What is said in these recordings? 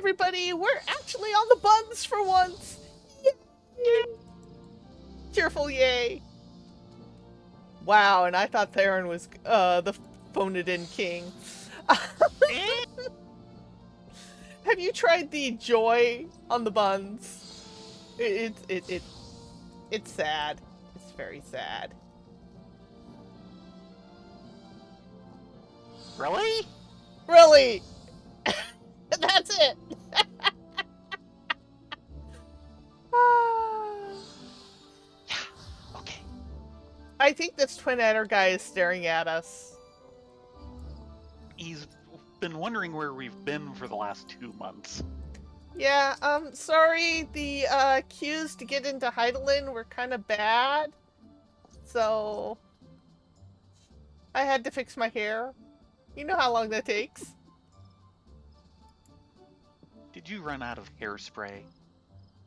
everybody! We're actually on the buns for once! Yay! Cheerful yay! Wow, and I thought Theron was the phone-it-in king. Have you tried the joy on the buns? It's sad. It's very sad. Really? Really? That's it. Okay. I think this Twin Adder guy is staring at us. He's been wondering where we've been for the last 2 months. Yeah, sorry, the cues to get into Heidelin were kind of bad. So I had to fix my hair. You know how long that takes. Did you run out of hairspray?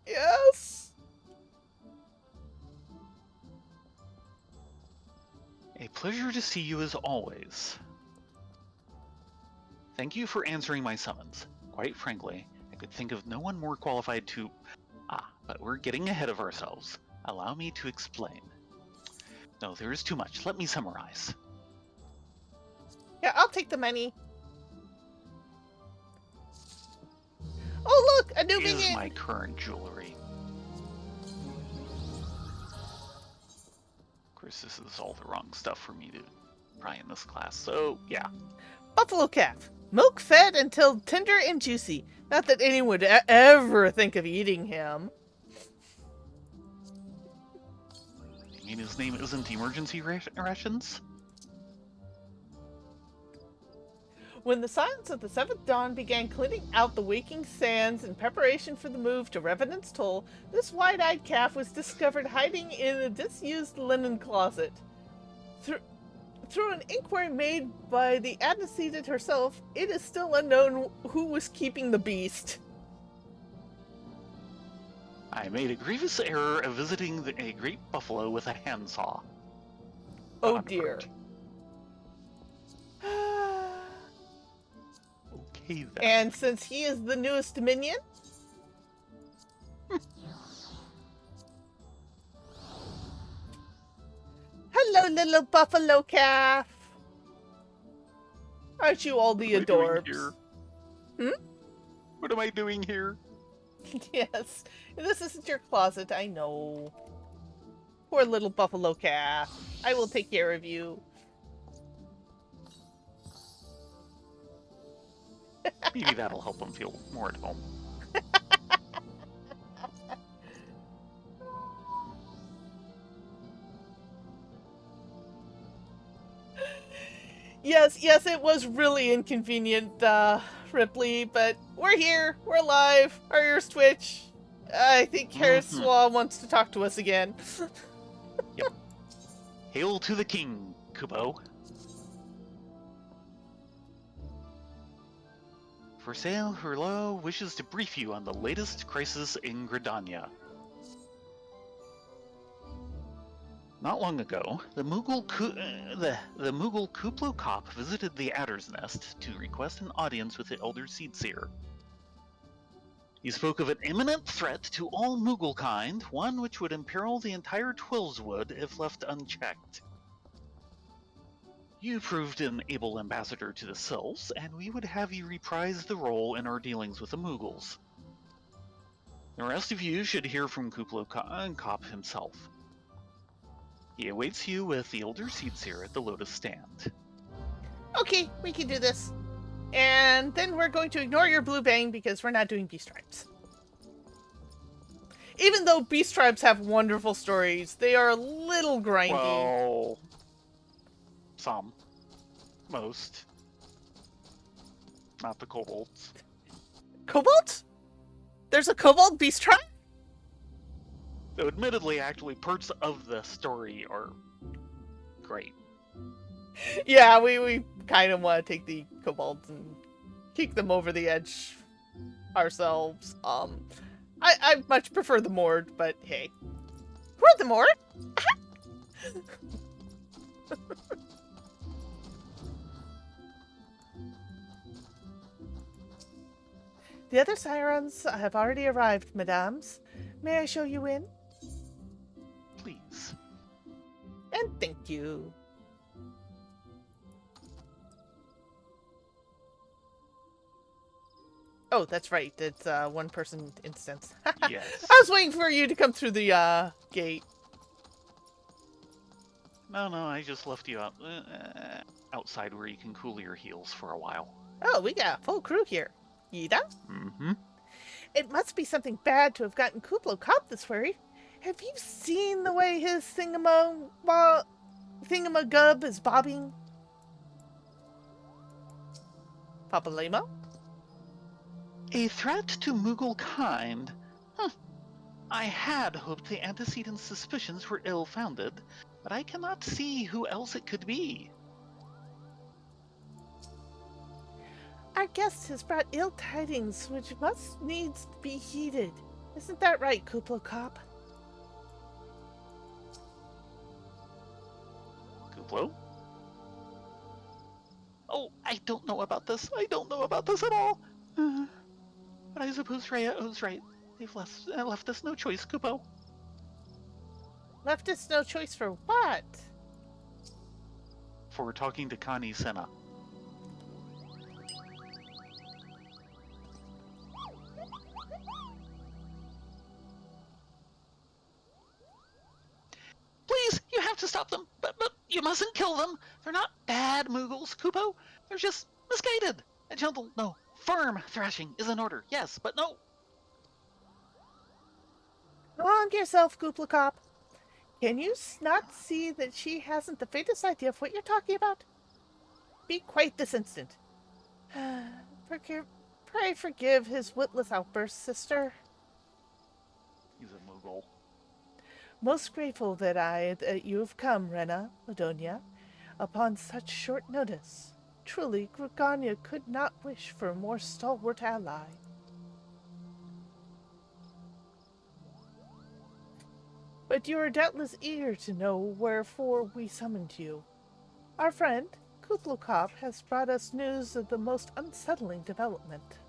Yes. A pleasure to see you as always. Thank you for answering my summons. Quite frankly, I could think of no one more qualified to... but we're getting ahead of ourselves. Allow me to explain. No, there is too much. Let me summarize. Yeah, I'll take the money. Oh, look! A new Here's minion! my current jewelry. Of course, this is all the wrong stuff for me to pry in this class, so yeah. Buffalo calf. Milk fed until tender and juicy. Not that anyone would ever think of eating him. You mean his name isn't Emergency Rations? When the silence of the seventh dawn began cleaning out the waking sands in preparation for the move to Revenant's Toll, this wide-eyed calf was discovered hiding in a disused linen closet. Through an inquiry made by the antecedent herself, it is still unknown who was keeping the beast. I made a grievous error of visiting a great buffalo with a handsaw. Oh dear. Okay then. And since he is the newest minion, hello, little buffalo calf. Aren't you all the adorbs? What am I doing here? Yes, this isn't your closet, I know. Poor little buffalo calf. I will take care of you. Maybe that'll help him feel more at home. Yes, it was really inconvenient, Ripley, but we're here, we're alive, our ears twitch. I think Hareband wants to talk to us again. Yep. Hail to the king, Kubo. For sale, Herlo wishes to brief you on the latest crisis in Gridania. Not long ago, the Moogle Kuplo Cop visited the Adder's Nest to request an audience with the Elder Seedseer. He spoke of an imminent threat to all Moogle kind, one which would imperil the entire Twillswood if left unchecked. You proved an able ambassador to the Sylphs, and we would have you reprise the role in our dealings with the Moogles. The rest of you should hear from Kuplo Cop himself. He awaits you with the Elder Seedseer at the Lotus Stand. Okay, we can do this. And then we're going to ignore your blue bang because we're not doing Beast Tribes. Even though Beast Tribes have wonderful stories, they are a little grindy. Well, some. Most. Not the kobolds. Cobalt? There's a Cobalt Beast Tribe? Though admittedly, actually, parts of the story are great. Yeah, we kind of want to take the kobolds and kick them over the edge ourselves. I much prefer the Mord, but hey. We're the Mord? The other sirens have already arrived, mesdames. May I show you in? Please. And thank you. Oh, that's right. It's one person instance. Yes. I was waiting for you to come through the gate. No, I just left you outside where you can cool your heels for a while. Oh, we got a full crew here. Yida? Mm-hmm. It must be something bad to have gotten Kuplo caught this worry. Have you seen the way his thingamagub is bobbing? Papa Lemo? A threat to Moogle kind? I had hoped the antecedent suspicions were ill-founded, but I cannot see who else it could be. Our guest has brought ill tidings which must needs be heeded. Isn't that right, Kuplo Cop? Kuplo? Oh, I don't know about this. I don't know about this at all. But I suppose Rhea was right. They've left us no choice, Kupo. Left us no choice for what? For talking to Connie Senna. Please, you have to stop them, but you mustn't kill them. They're not bad Moogles, Kupo. They're just misguided. A gentle, no, firm thrashing is in order, yes, but no. Calm yourself, Kuplo Cop. Can you not see that she hasn't the faintest idea of what you're talking about? Be quiet this instant. Pray forgive his witless outburst, sister. He's a Moogle. Most grateful that you have come, Rena, Ladonia, upon such short notice. Truly, Grigania could not wish for a more stalwart ally. But you are doubtless eager to know wherefore we summoned you. Our friend, Kuplo Cop, has brought us news of the most unsettling development.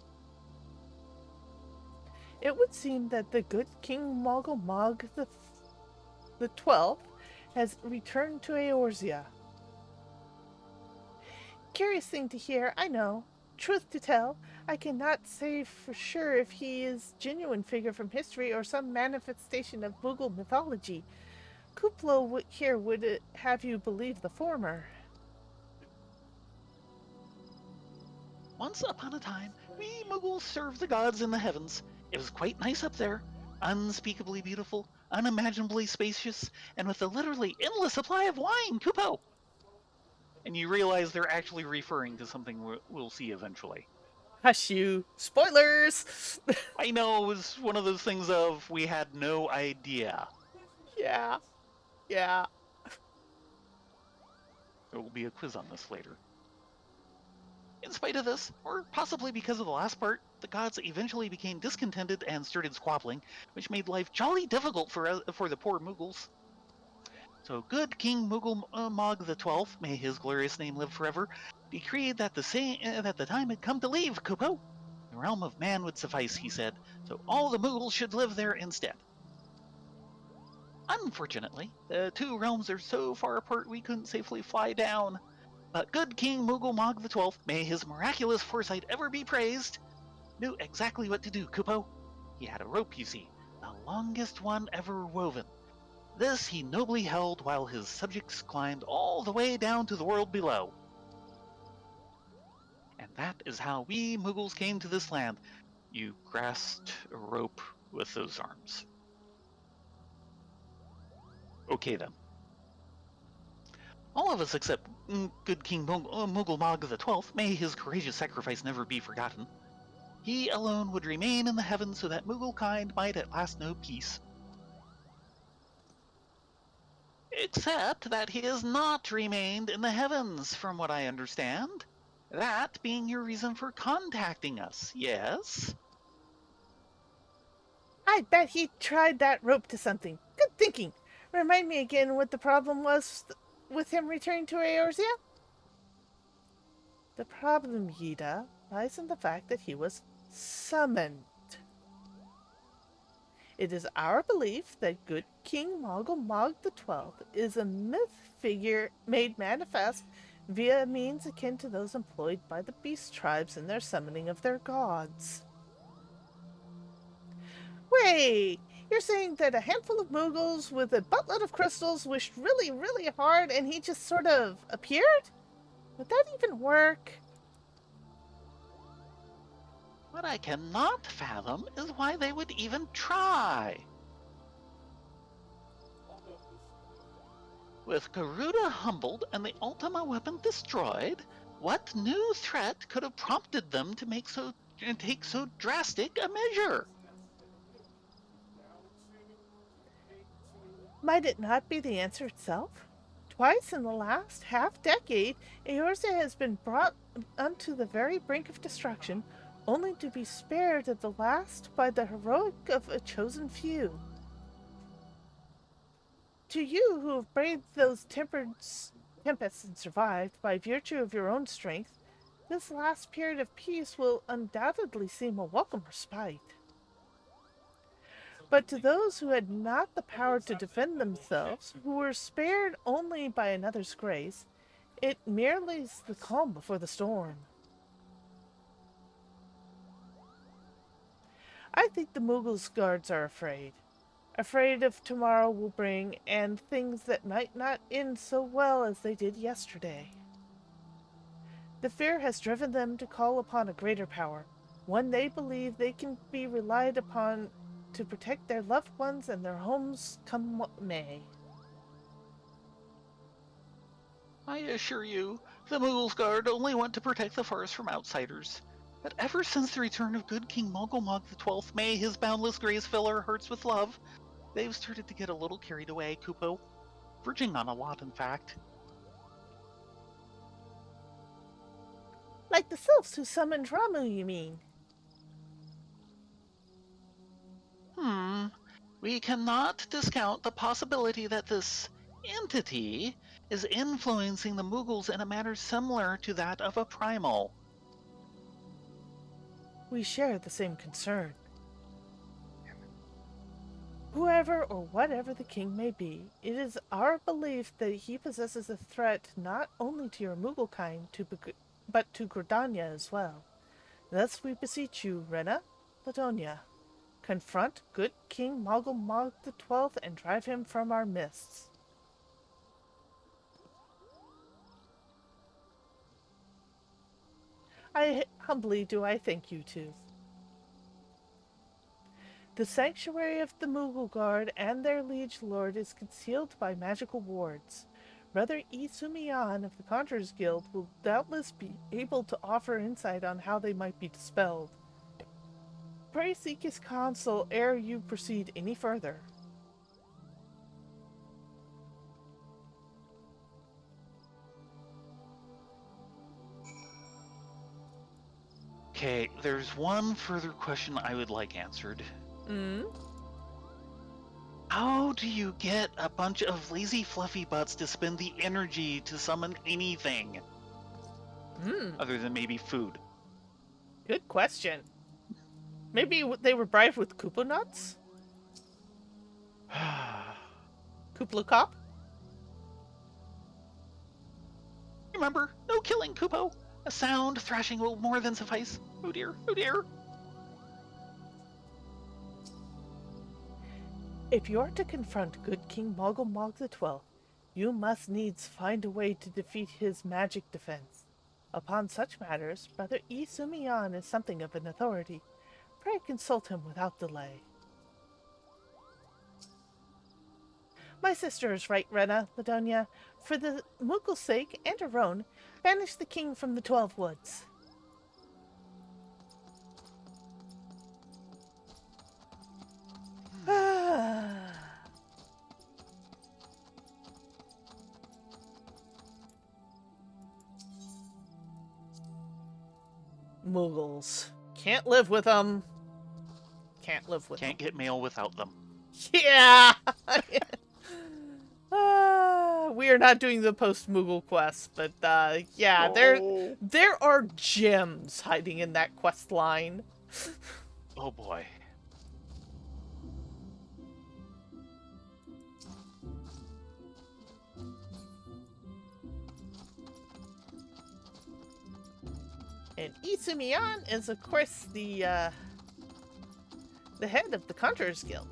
It would seem that the good King Mogulmog the 12th has returned to Eorzea. Curious thing to hear, I know. Truth to tell, I cannot say for sure if he is a genuine figure from history or some manifestation of Moogle mythology. Kuplo here would have you believe the former. Once upon a time, we Moogles served the gods in the heavens. It was quite nice up there. Unspeakably beautiful, unimaginably spacious, and with a literally endless supply of wine, Kupo! And you realize they're actually referring to something we'll see eventually. Hush you. Spoilers! I know, it was one of those things of we had no idea. Yeah. There will be a quiz on this later. In spite of this, or possibly because of the last part, the gods eventually became discontented and started squabbling, which made life jolly difficult for the poor Moogles. So good King Moogle the 12th, may his glorious name live forever, decreed that the time had come to leave Kupo. The realm of man would suffice, he said, so all the Moogles should live there instead. Unfortunately, the two realms are so far apart we couldn't safely fly down. But good King Moogle the 12th, may his miraculous foresight ever be praised, knew exactly what to do, Kupo. He had a rope, you see, the longest one ever woven. This he nobly held while his subjects climbed all the way down to the world below. And that is how we Moogles came to this land. You grasped a rope with those arms. Okay then. All of us except good King Moogle the 12th, may his courageous sacrifice never be forgotten. He alone would remain in the heavens so that Moogle kind might at last know peace. Except that he has not remained in the heavens, from what I understand. That being your reason for contacting us, yes? I bet he tried that rope to something. Good thinking. Remind me again what the problem was with him returning to Eorzea? The problem, Yida, lies in the fact that he was Summoned. It is our belief that good King Mogul Mog XII is a myth figure made manifest via means akin to those employed by the beast tribes in their summoning of their gods. Wait, you're saying that a handful of Mughals with a buttload of crystals wished really, really hard and he just sort of appeared? Would that even work? What I cannot fathom is why they would even try. With Garuda humbled and the Ultima weapon destroyed, what new threat could have prompted them to take so drastic a measure? Might it not be the answer itself? Twice in the last half-decade, Eorzea has been brought unto the very brink of destruction, only to be spared at the last by the heroic of a chosen few. To you who have braved those tempests and survived by virtue of your own strength, this last period of peace will undoubtedly seem a welcome respite. But to those who had not the power to defend themselves, who were spared only by another's grace, it merely is the calm before the storm. I think the Mughals' guards are afraid. Afraid of tomorrow will bring, and things that might not end so well as they did yesterday. The fear has driven them to call upon a greater power, one they believe they can be relied upon to protect their loved ones and their homes come what may. I assure you, the Mughals Guard only want to protect the forest from outsiders. But ever since the return of good King Mogul Mog XII, may his boundless grace fill our hearts with love, they've started to get a little carried away, Kupo. Verging on a lot, in fact. Like the sylphs who summoned Ramu, you mean? We cannot discount the possibility that this entity is influencing the Mughals in a manner similar to that of a primal. We share the same concern. Whoever or whatever the king may be, it is our belief that he possesses a threat not only to your Mughal kind, but to Gridania as well. Thus we beseech you, Rena, Ladonia, confront good King Mogul Mog XII and drive him from our midst. Humbly do I thank you too. The sanctuary of the Mughal Guard and their liege lord is concealed by magical wards. Brother Isumiyan of the Conjurers Guild will doubtless be able to offer insight on how they might be dispelled. Pray seek his counsel ere you proceed any further. Okay, there's one further question I would like answered. How do you get a bunch of lazy fluffy butts to spend the energy to summon anything? Other than maybe food. Good question. Maybe they were bribed with Koopa nuts? Koopla Cop? Remember, no killing, Kupo. A sound thrashing will more than suffice. Oh dear, oh dear. If you are to confront good King Mogul Mog XII, you must needs find a way to defeat his magic defense. Upon such matters, Brother Isumiyan is something of an authority. Pray consult him without delay. My sister is right, Rena, Ladonia. For the Mughal's sake and her own, banish the king from the 12 Woods. Mughals. Can't live with them. Can't live with Can't them. get mail without them. Yeah! We are not doing the post-Mughal quest, but yeah, there are gems hiding in that quest line. Oh boy. And Isumiyan is, of course, the head of the Conjurers Guild.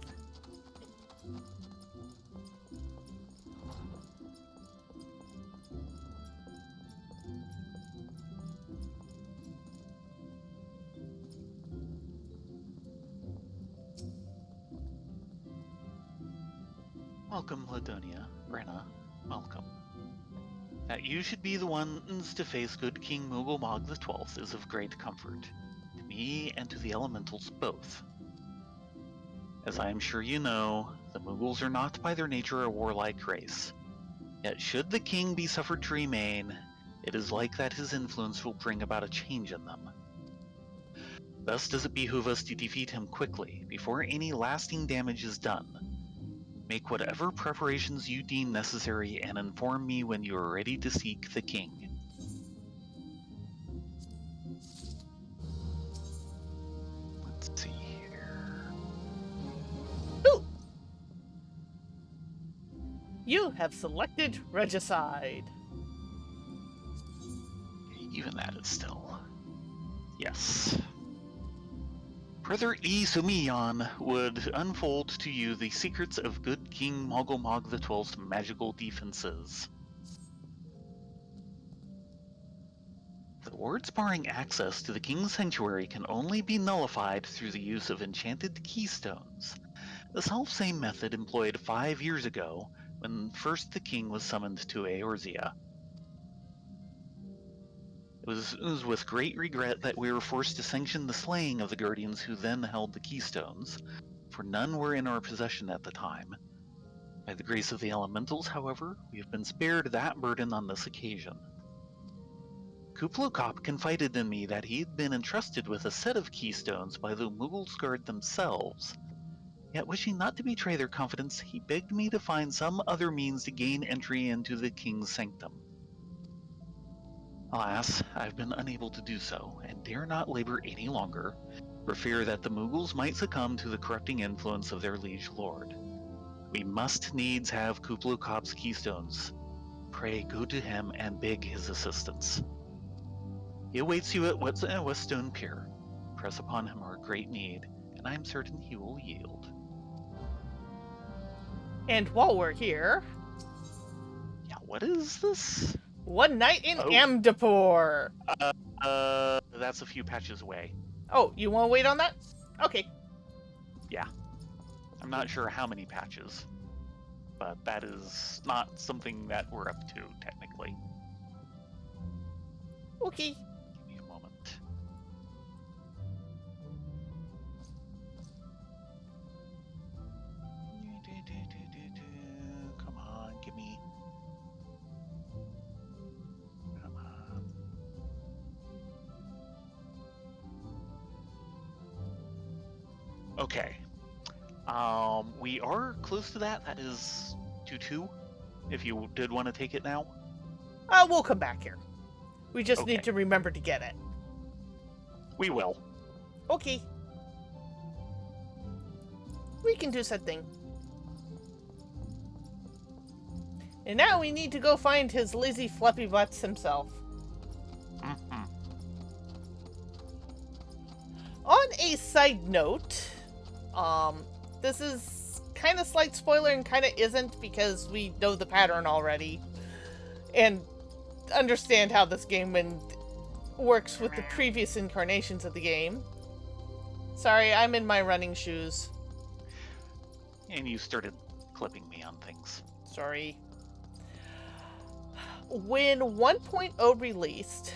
Welcome, Ladonia. Brenna, welcome. That you should be the ones to face good King Mughal the 12th is of great comfort, to me and to the elementals both. As I am sure you know, the Mughals are not by their nature a warlike race. Yet should the king be suffered to remain, it is like that his influence will bring about a change in them. Thus does it behoove us to defeat him quickly, before any lasting damage is done. Make whatever preparations you deem necessary and inform me when you are ready to seek the king. Let's see here. Ooh! You have selected Regicide. Even that is still... Yes. Brother Isumiyan would unfold to you the secrets of good King Mogulmog the 12th's magical defenses. The wards barring access to the king's sanctuary can only be nullified through the use of enchanted keystones, the self-same method employed 5 years ago when first the king was summoned to Eorzea. It was with great regret that we were forced to sanction the slaying of the guardians who then held the keystones, for none were in our possession at the time. By the grace of the elementals, however, we have been spared that burden on this occasion. Kuplokop confided in me that he had been entrusted with a set of keystones by the Mughals guard themselves, yet wishing not to betray their confidence, he begged me to find some other means to gain entry into the king's sanctum. Alas, I've been unable to do so, and dare not labor any longer, for fear that the Mughals might succumb to the corrupting influence of their liege lord. We must needs have Kuplokop's keystones. Pray go to him and beg his assistance. He awaits you at Weststone Pier. Press upon him our great need, and I am certain he will yield. And while we're here... Yeah, what is this? One Night in Amdapur! That's a few patches away. Oh, you want to wait on that? Okay. Yeah. I'm not sure how many patches, but that is not something that we're up to, technically. Okay. Give me a moment. Come on, give me... Come on. Okay. We are close to that. That is 2-2, if you did want to take it now. We'll come back here. We just Okay. need to remember to get it. We will. Okay. We can do something. And now we need to go find his lazy fluffy butts himself. Mm-hmm. On a side note, this is kind of slight spoiler and kind of isn't because we know the pattern already and understand how this game works with the previous incarnations of the game. Sorry, I'm in my running shoes. And you started clipping me on things. Sorry. When 1.0 released,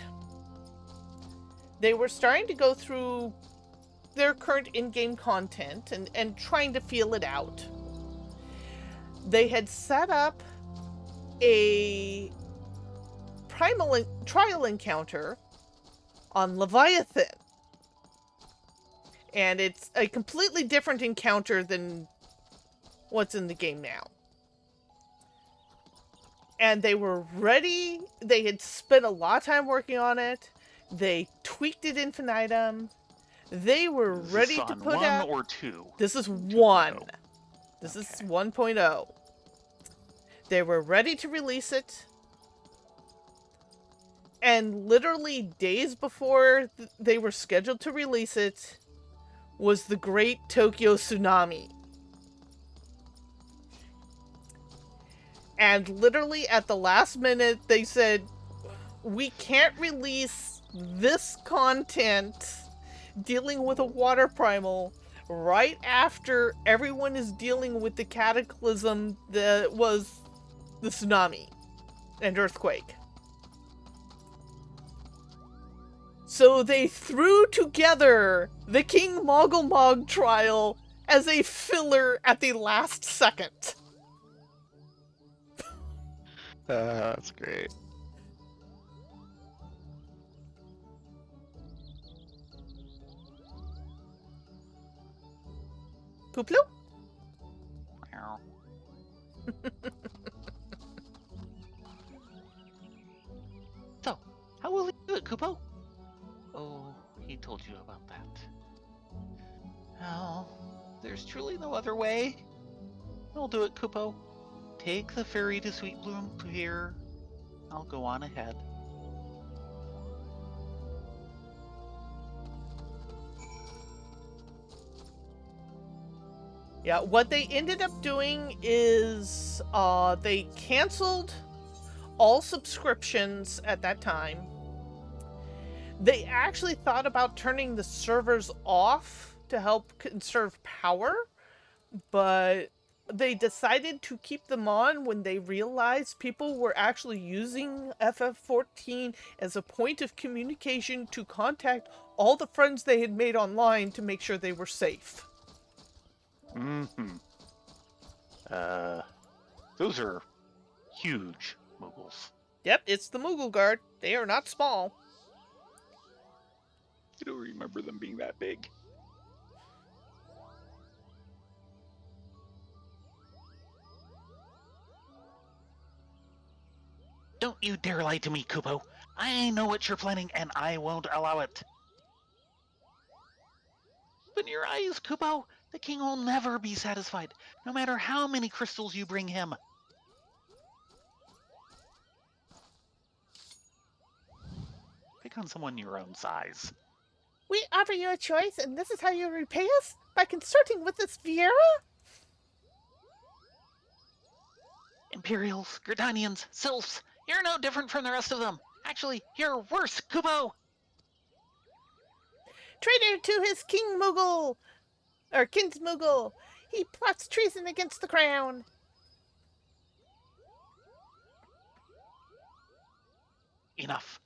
they were starting to go through their current in-game content and trying to feel it out. They had set up a trial encounter on Leviathan. And it's a completely different encounter than what's in the game now. And they were ready. They had spent a lot of time working on it. They tweaked it infinitum. They were Is ready this to on put 1 out... or 2? This is 2.0. 1. This is Okay. 1.0. They were ready to release it. And literally days before they were scheduled to release it was the Great Tokyo Tsunami. And literally at the last minute, they said, we can't release this content dealing with a water primal right after everyone is dealing with the cataclysm that was the tsunami and earthquake. So they threw together the King Moggle trial as a filler at the last second. That's great. Pooplo? Meow. So, how will he do it, Kupo? Oh, he told you about that. Oh, there's truly no other way. I'll do it, Kupo. Take the ferry to Sweet Bloom Pier. I'll go on ahead. Yeah, what they ended up doing is they canceled all subscriptions at that time. They actually thought about turning the servers off to help conserve power, but they decided to keep them on when they realized people were actually using FF14 as a point of communication to contact all the friends they had made online to make sure they were safe. Mm-hmm. Those are huge Moogles. Yep, it's the Moogle Guard. They are not small. I don't remember them being that big. Don't you dare lie to me, Kupo. I know what you're planning, and I won't allow it. Open your eyes, Kupo. The king will never be satisfied, no matter how many crystals you bring him. Pick on someone your own size. We offer you a choice, and this is how you repay us? By consorting with this Viera? Imperials, Gridanians, Sylphs, you're no different from the rest of them. Actually, you're worse, Kupo! Traitor to his King Moogle! Or Kins Moogle! He plots treason against the crown! Enough.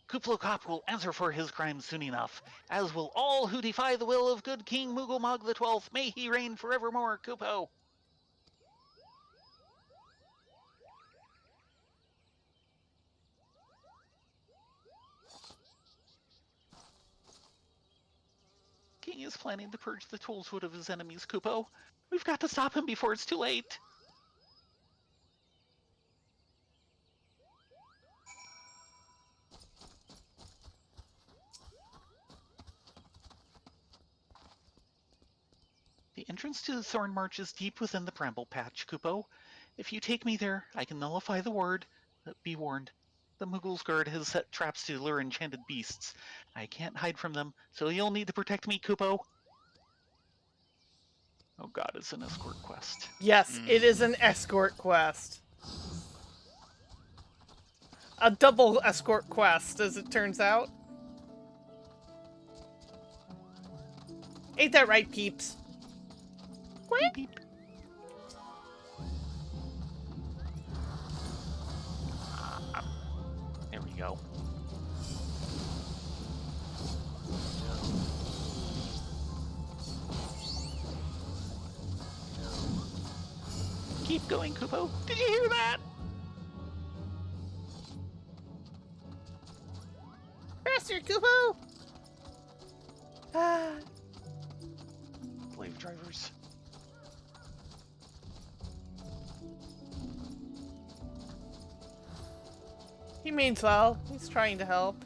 Kuplo Kop will answer for his crimes soon enough, as will all who defy the will of good King Moogle the 12th. May he reign forevermore, Kupo! King is planning to purge the Toolswood of his enemies, Kupo. We've got to stop him before it's too late. The entrance to the Thorn March is deep within the Bramble Patch, Kupo. If you take me there, I can nullify the word, but be warned. The Moogle's guard has set traps to lure enchanted beasts. I can't hide from them, so you'll need to protect me, Kupo. Oh god, it's an escort quest. Yes, it is an escort quest. A double escort quest, as it turns out. Ain't that right, peeps? Beep, beep. There we go. Keep going, Kupo. Did you hear that? Faster, Kupo! Ah, Slave drivers. he means well. He's trying to help.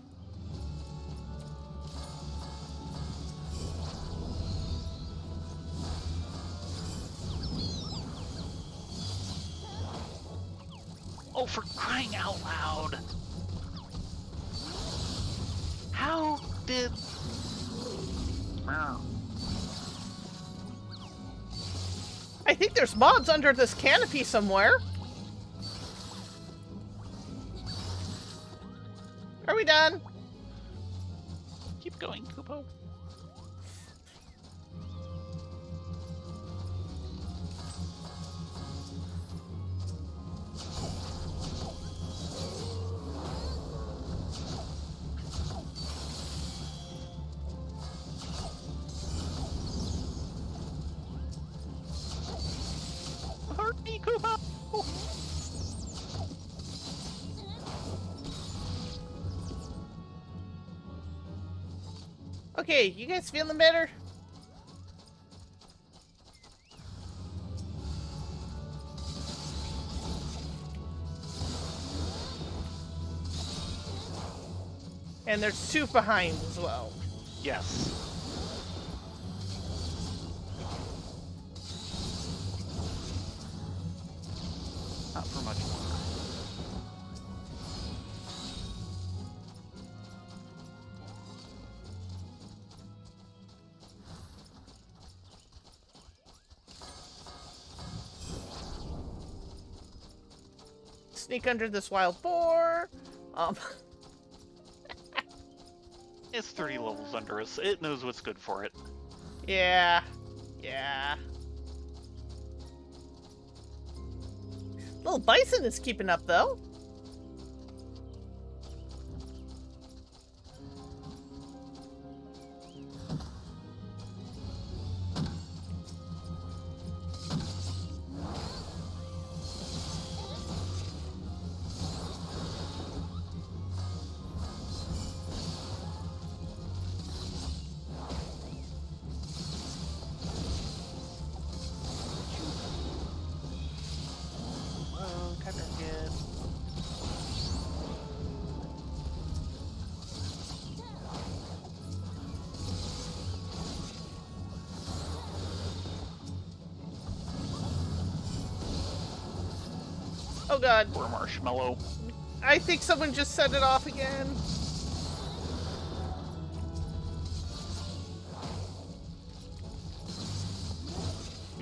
Oh, for crying out loud! How did... Meow. I think there's mobs under this canopy somewhere. Are we done? Keep going, Kupo. Hurry, Kupo! Okay, you guys feeling better? And there's two behind as well. Yes. Not for much longer. Sneak under this wild boar. It's 30 levels under us. It knows what's good for it. Yeah. Yeah. Little bison is keeping up, though. Whoa, kind of good. Oh god. Poor marshmallow. I think someone just set it off again.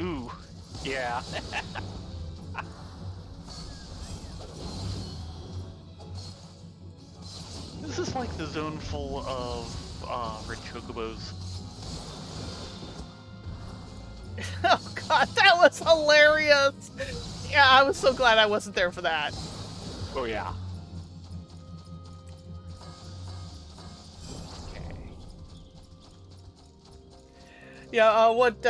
Ooh, yeah. This is like the zone full of red chocobos. Oh god, that was hilarious! Yeah, I was so glad I wasn't there for that. Oh yeah. Yeah, what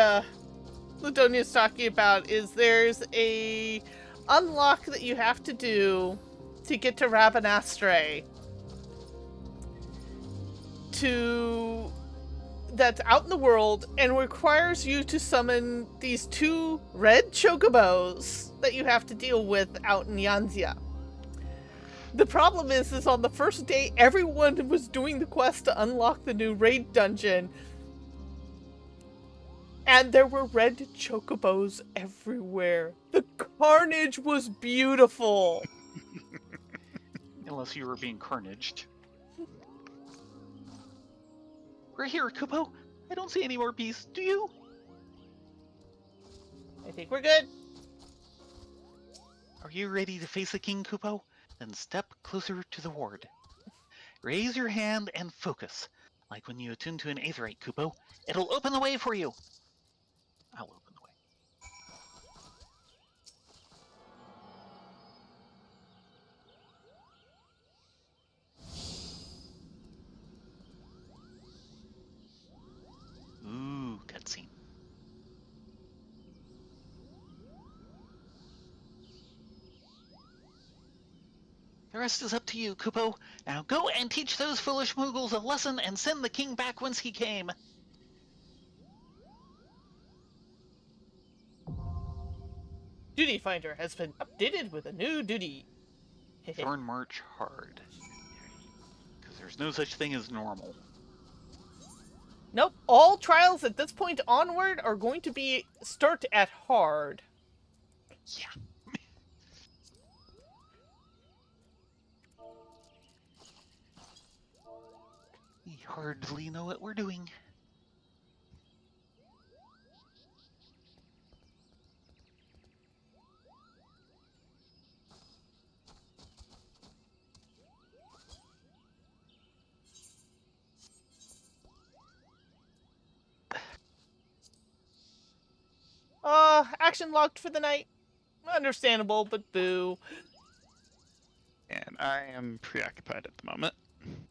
Ladonia's talking about is there's a unlock that you have to do to get to Rabanastre. That's out in the world and requires you to summon these two red chocobos that you have to deal with out in Eorzea. The problem is on the first day, everyone was doing the quest to unlock the new raid dungeon, and there were red chocobos everywhere. The carnage was beautiful. Unless you were being carnaged. We're here, Kupo. I don't see any more beasts, do you? I think we're good. Are you ready to face the king, Kupo? Then step closer to the ward. Raise your hand and focus. Like when you attune to an aetherite, Kupo. It'll open the way for you. I'll open the way. Ooh, cutscene. The rest is up to you, Kupo. Now go and teach those foolish Moogles a lesson and send the king back whence he came. Duty Finder has been updated with a new duty. Thorn march hard. Because there's no such thing as normal. Nope, all trials at this point onward are going to be start at hard. Yeah. hardly know what we're doing. Action locked for the night. Understandable, but boo. And I am preoccupied at the moment.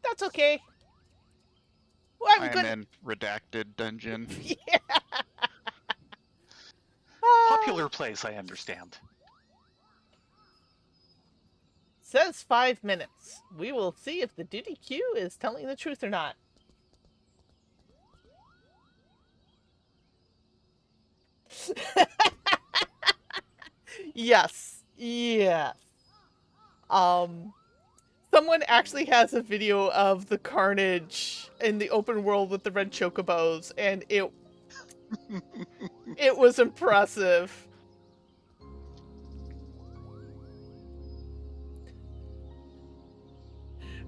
That's okay. Well, I'm I am good. in redacted dungeon. Yeah. Popular place, I understand. Says 5 minutes. We will see if the duty queue is telling the truth or not. Yes. Yes. Someone actually has a video of the carnage in the open world with the red chocobos, and it was impressive.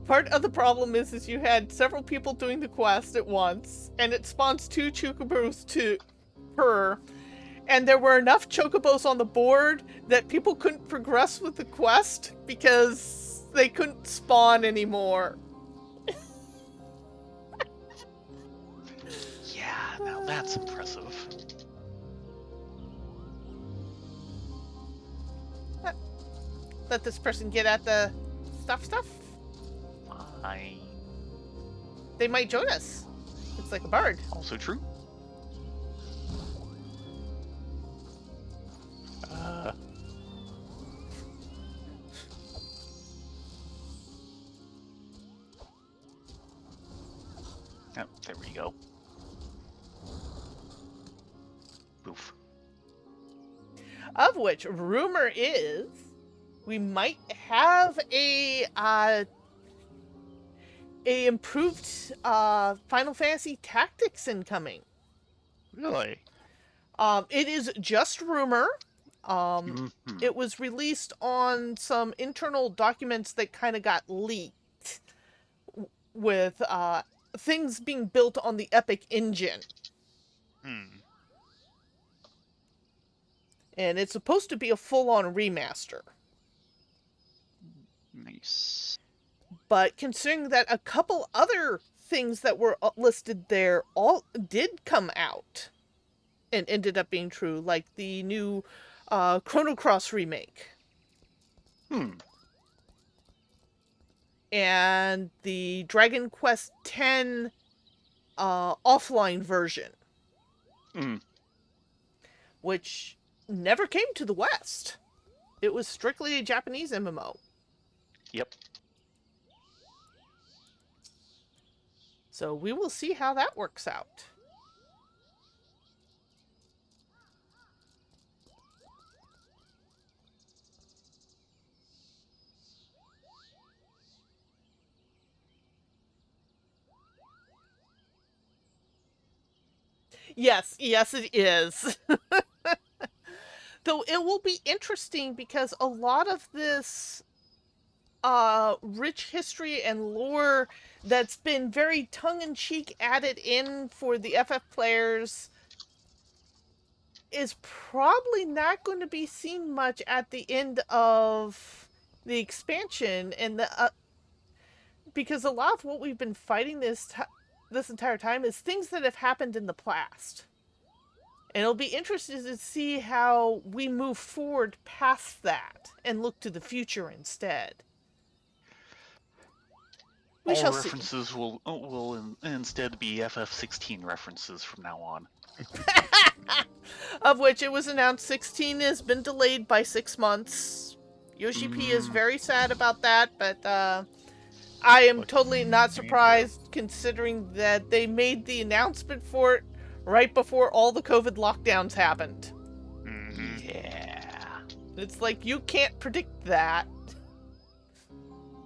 Part of the problem is you had several people doing the quest at once, and it spawns 2 chocobos per, and there were enough chocobos on the board that people couldn't progress with the quest because they couldn't spawn anymore. Yeah, now that's impressive. Let this person get at the stuff. They might join us. It's like a bard. Also true. Yep, there we go. Oof. Of which, rumor is, we might have a improved Final Fantasy Tactics incoming. Really? It is just rumor. It was released on some internal documents that kind of got leaked with things being built on the Epic engine. And it's supposed to be a full-on remaster. Nice. But considering that a couple other things that were listed there all did come out and ended up being true, like the new Chrono Cross remake. And the Dragon Quest X offline version. Which never came to the West. It was strictly a Japanese MMO. Yep. So we will see how that works out. Yes, it is. Though it will be interesting because a lot of this rich history and lore that's been very tongue-in-cheek added in for the FF players is probably not going to be seen much at the end of the expansion, and because a lot of what we've been fighting this entire time is things that have happened in the past. And it'll be interesting to see how we move forward past that and look to the future instead. We shall see. References will instead be FF16 references from now on. Of which it was announced 16 has been delayed by 6 months. Yoshi P is very sad about that, but I am totally not surprised considering that they made the announcement for it right before all the COVID lockdowns happened. Yeah. It's like, you can't predict that.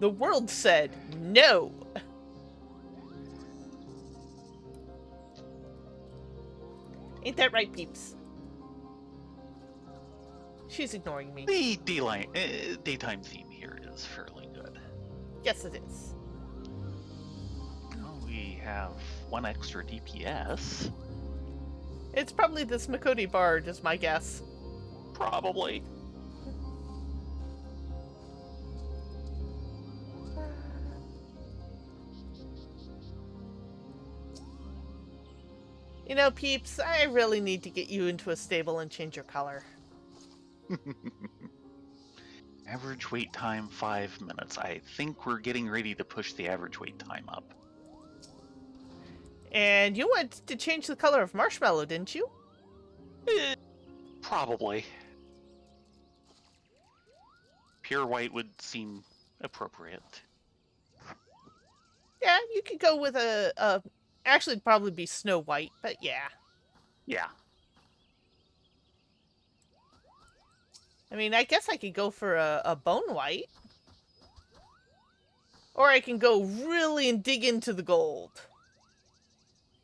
The world said no. Ain't that right, peeps? She's ignoring me. The daytime theme here is fairly good. Yes, it is. We have 1 extra DPS. It's probably this Makoti Bard, is my guess. Probably. You know, peeps, I really need to get you into a stable and change your color. Average wait time 5 minutes. I think we're getting ready to push the average wait time up. And you wanted to change the color of Marshmallow, didn't you? Probably. Pure white would seem appropriate. Yeah, you could go with actually it'd probably be Snow White, but yeah. Yeah. I mean, I guess I could go for a Bone White. Or I can go really and dig into the gold.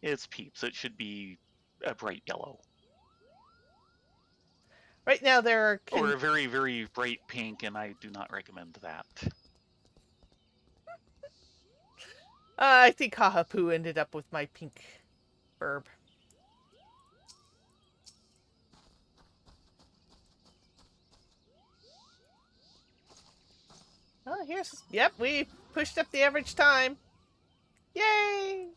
It's peeps. It should be a bright yellow. Right now there are... Or a very, very bright pink, and I do not recommend that. I think Hahapu ended up with my pink burb. Oh, here's... Yep, we pushed up the average time. Yay!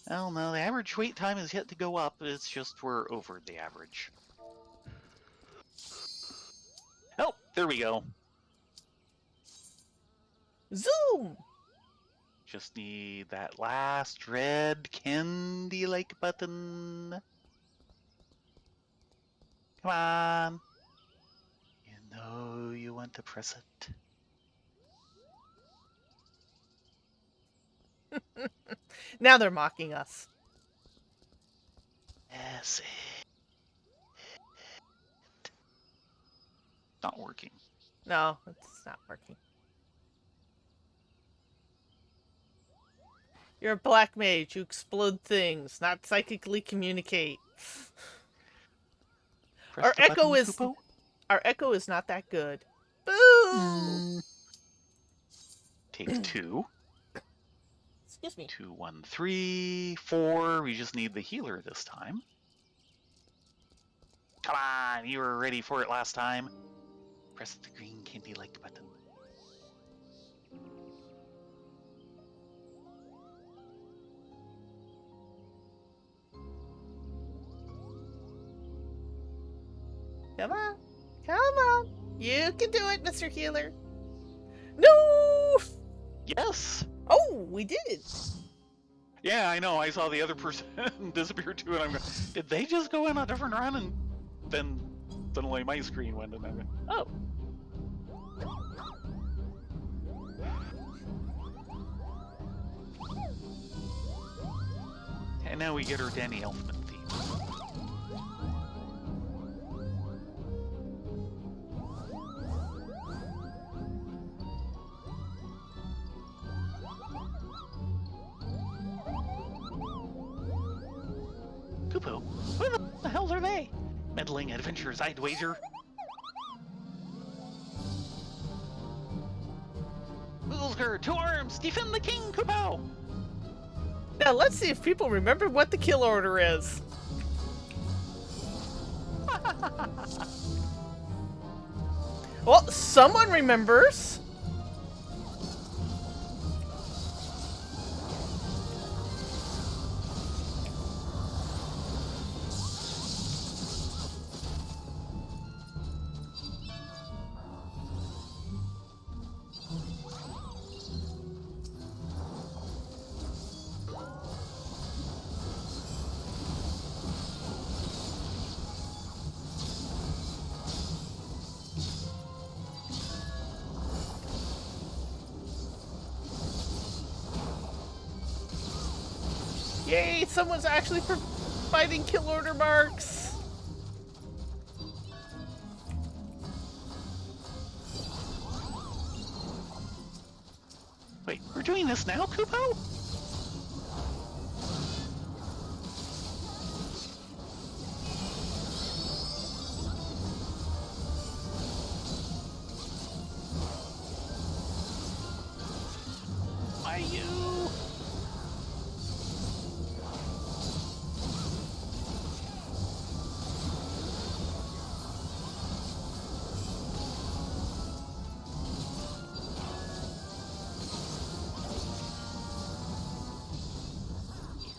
Well, no, the average wait time is yet to go up. It's just we're over the average. Oh, there we go. Zoom! Just need that last red candy-like button. Come on. You know you want to press it. Now they're mocking us. Yes. Not working. No, it's not working. You're a black mage. You explode things, not psychically communicate. Press Our the echo button, is... Kupo. Our echo is not that good. Boo! Take 2. Excuse me. 2, 1, 3, 4. We just need the healer this time. Come on, you were ready for it last time. Press the green candy-like button. Come on. Come on. You can do it, Mr. Healer. No! Yes! Oh, we did it. Yeah, I know. I saw the other person disappear too, and I'm going, did they just go in a different run? And then suddenly my screen went, and I'm going, oh. And now we get our Danny Elfman theme. Kupo, where the hell are they? Meddling adventurers, I'd wager. Boozler, to arms! Defend the king, Kupo! Now let's see if people remember what the kill order is. Well, someone remembers. Yay, someone's actually providing kill order marks. Wait, we're doing this now, Kupo?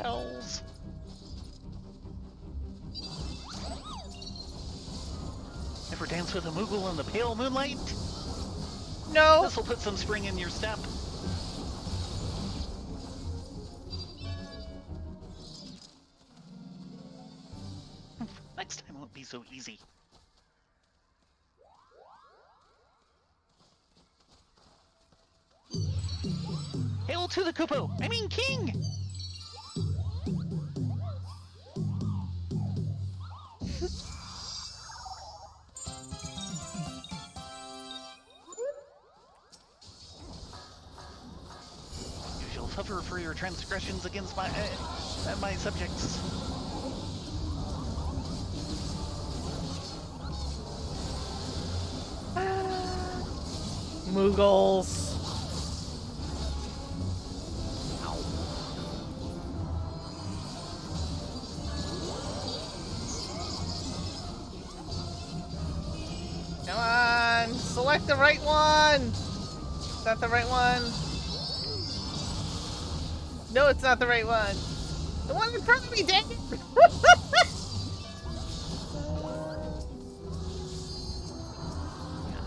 Hells. Ever dance with a Moogle in the pale moonlight? No. This'll put some spring in your step. Next time won't be so easy. Hail to the Kupo! I mean King! You shall suffer for your transgressions against my subjects. Moogles. Come on, select the right one. Is that the right one? No, it's not the right one. The one in front of me, dang it!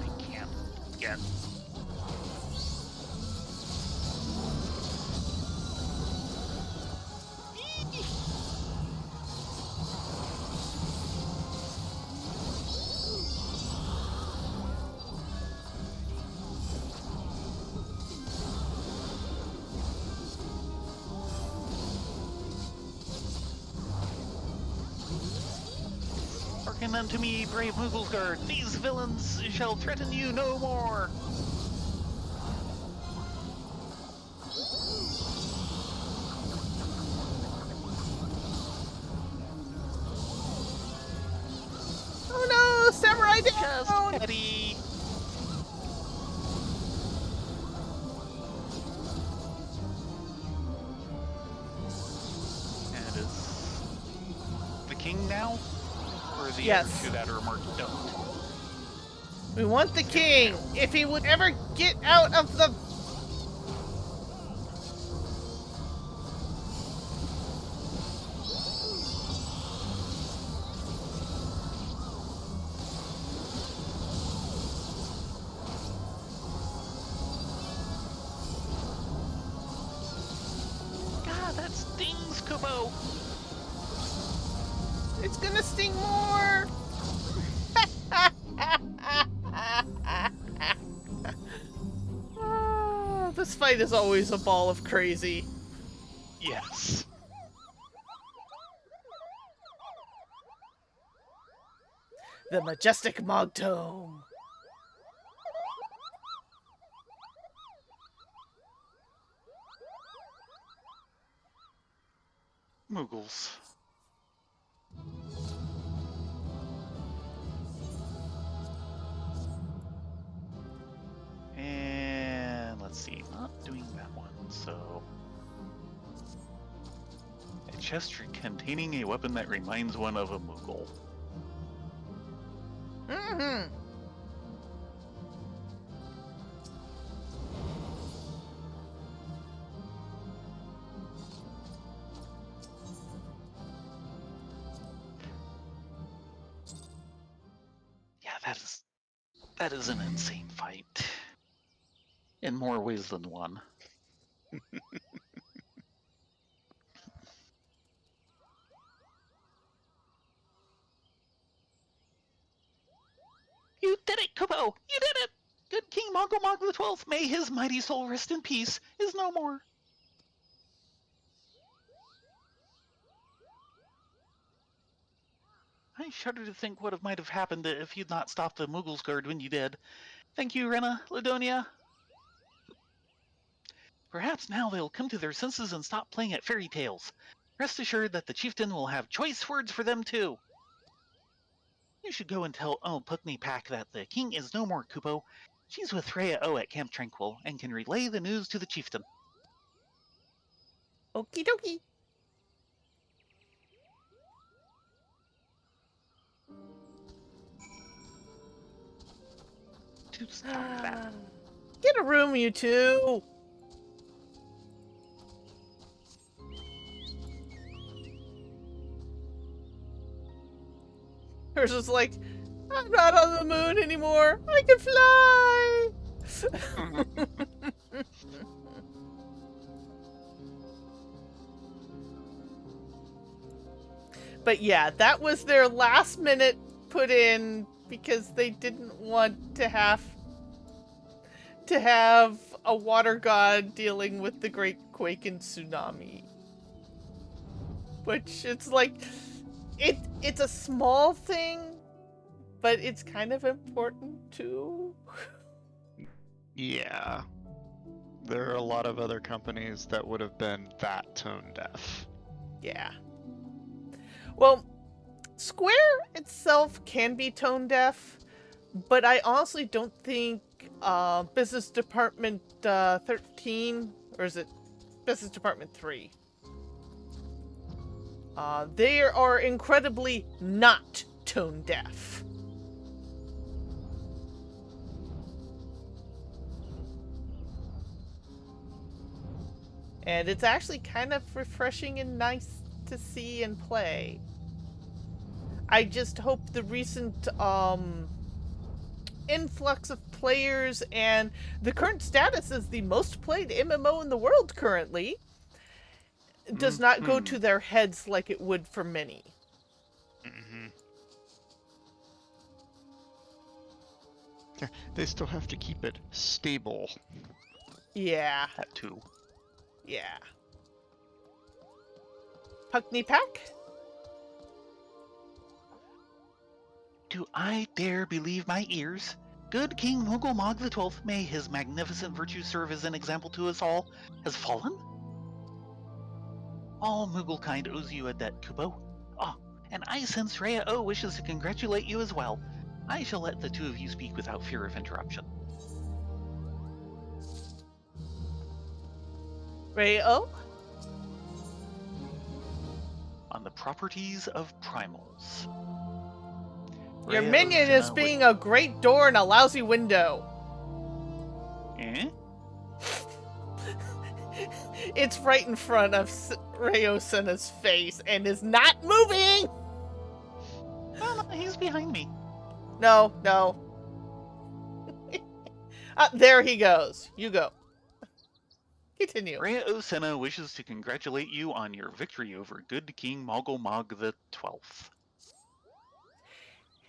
I can't get. Hearken unto me, brave Mooglesguard. These villains shall threaten you no more. Oh no, samurai Just down! petty. And is the king now? Or is the Yes. other two that are marked don't? We want the king. If he would ever get out of the... God, that stings, Kubo. It's gonna sting more. Ah, this fight is always a ball of crazy. Yes. The majestic Mogtome. Moogles. And let's see, not doing that one, so... A chest containing a weapon that reminds one of a Moogle. Mm-hmm. Yeah, that is an insane fight. In more ways than one. You did it, Kubo! You did it! Good King Mongomog the 12th, may his mighty soul rest in peace, is no more. I shudder to think what might have happened if you'd not stopped the Mooglesguard when you did. Thank you, Rena, Ladonia. Perhaps now they'll come to their senses and stop playing at fairy tales. Rest assured that the chieftain will have choice words for them too. You should go and tell Pukni Pack that the king is no more, Kupo. She's with Freya O at Camp Tranquil and can relay the news to the chieftain. Okie dokie. To stop that. Get a room, you two. Hers is like, I'm not on the moon anymore. I can fly. But yeah, that was their last minute put in because they didn't want to have a water god dealing with the Great Quake and Tsunami. Which it's like it's a small thing, but it's kind of important too. Yeah. There are a lot of other companies that would have been that tone deaf. Yeah. Well, Square itself can be tone deaf, but I honestly don't think Business Department 13, or is it Business Department 3? They are incredibly not tone deaf. And it's actually kind of refreshing and nice to see and play. I just hope the recent influx of players and the current status as the most played MMO in the world currently does not go to their heads like it would for many. Mm-hmm. Yeah, they still have to keep it stable. Yeah. That too. Yeah. Puckney Pack? Do I dare believe my ears? Good King Mogulmog the 12th, may his magnificent virtue serve as an example to us all, has fallen? All Mugglekind owes you a debt, Kubo. Ah, and I sense Rhea O wishes to congratulate you as well. I shall let the two of you speak without fear of interruption. Rayo? On the properties of primals. Your Rhea minion is Osuna being a great door and a lousy window. Eh? It's right in front of Ryosuna's face and is not moving! Well, he's behind me. No. There he goes. You go. Continue. Rhea Osuna wishes to congratulate you on your victory over good King Mogulmog the 12th.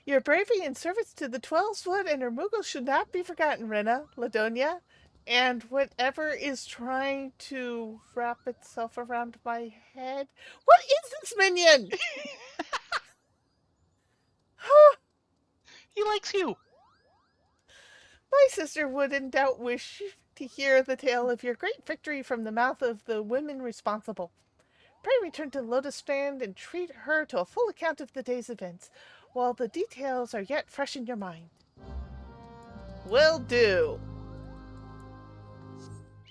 Your bravery and service to the 12-foot and her Moogle should not be forgotten, Rena, Ladonia, and whatever is trying to wrap itself around my head. What is this minion? He likes you. My sister would in doubt wish to hear the tale of your great victory from the mouth of the women responsible. Pray return to Lotus Strand and treat her to a full account of the day's events, while the details are yet fresh in your mind. Will do.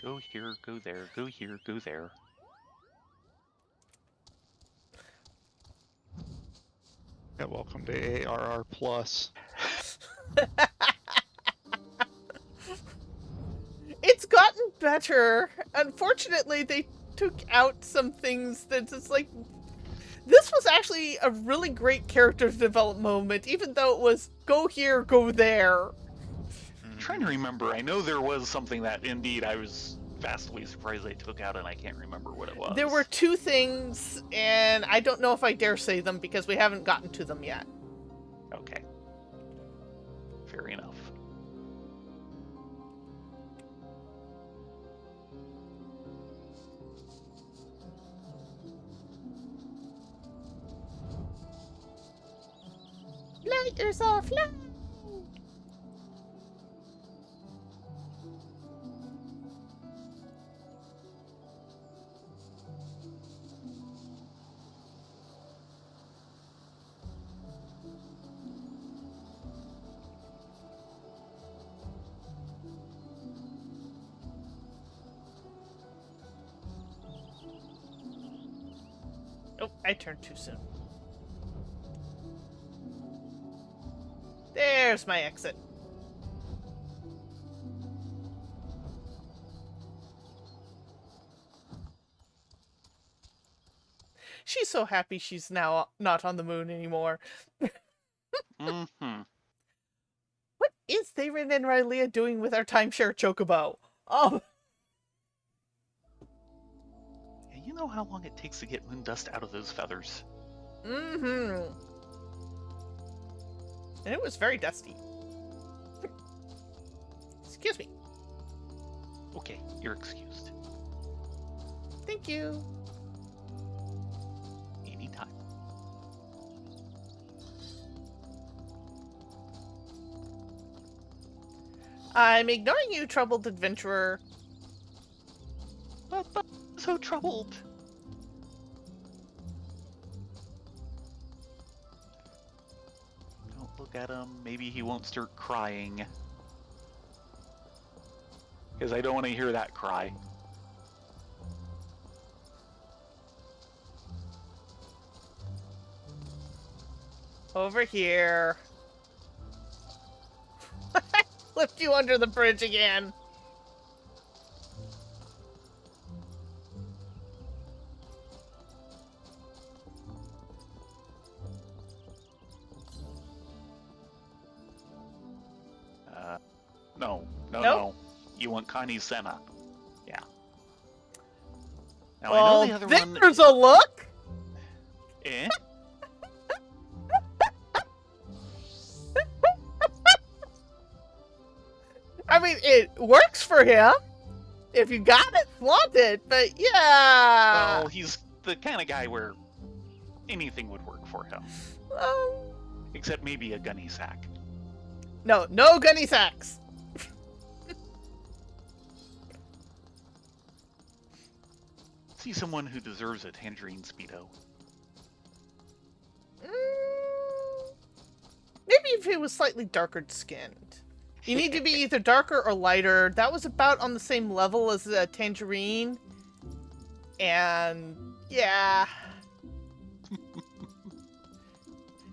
Go here, go there, go here, go there. Yeah, welcome to ARR Plus. It's gotten better. Unfortunately, they took out some things that's just like... This was actually a really great character development moment, even though it was go here, go there. I'm trying to remember. I know there was something that indeed I was vastly surprised they took out, and I can't remember what it was. There were two things, and I don't know if I dare say them because we haven't gotten to them yet. Okay. Fair enough. Light yourself, fly! Oh, I turned too soon. There's my exit. She's so happy she's now not on the moon anymore. Mm-hmm. What is Theron and Rylea doing with our timeshare chocobo? Oh, And you know how long it takes to get moon dust out of those feathers? mm-hmm. And it was very dusty. Excuse me. Okay, you're excused. Thank you. Anytime. I'm ignoring you, troubled adventurer. But I'm so troubled. Don't look at him. Maybe he won't start crying. Because I don't want to hear that cry. Over here. Flipped you under the bridge again. No. Nope. No. You want Connie's Senna. Yeah. Now I Well, know the other one. there's a look. Eh? I mean, it works for him. If you got it, flaunt it. But yeah. Well, he's the kind of guy where anything would work for him. Except maybe a gunny sack. No gunny sacks. See someone who deserves a tangerine speedo. Maybe if he was slightly darker skinned. You need to be either darker or lighter. That was about on the same level as a tangerine. And yeah.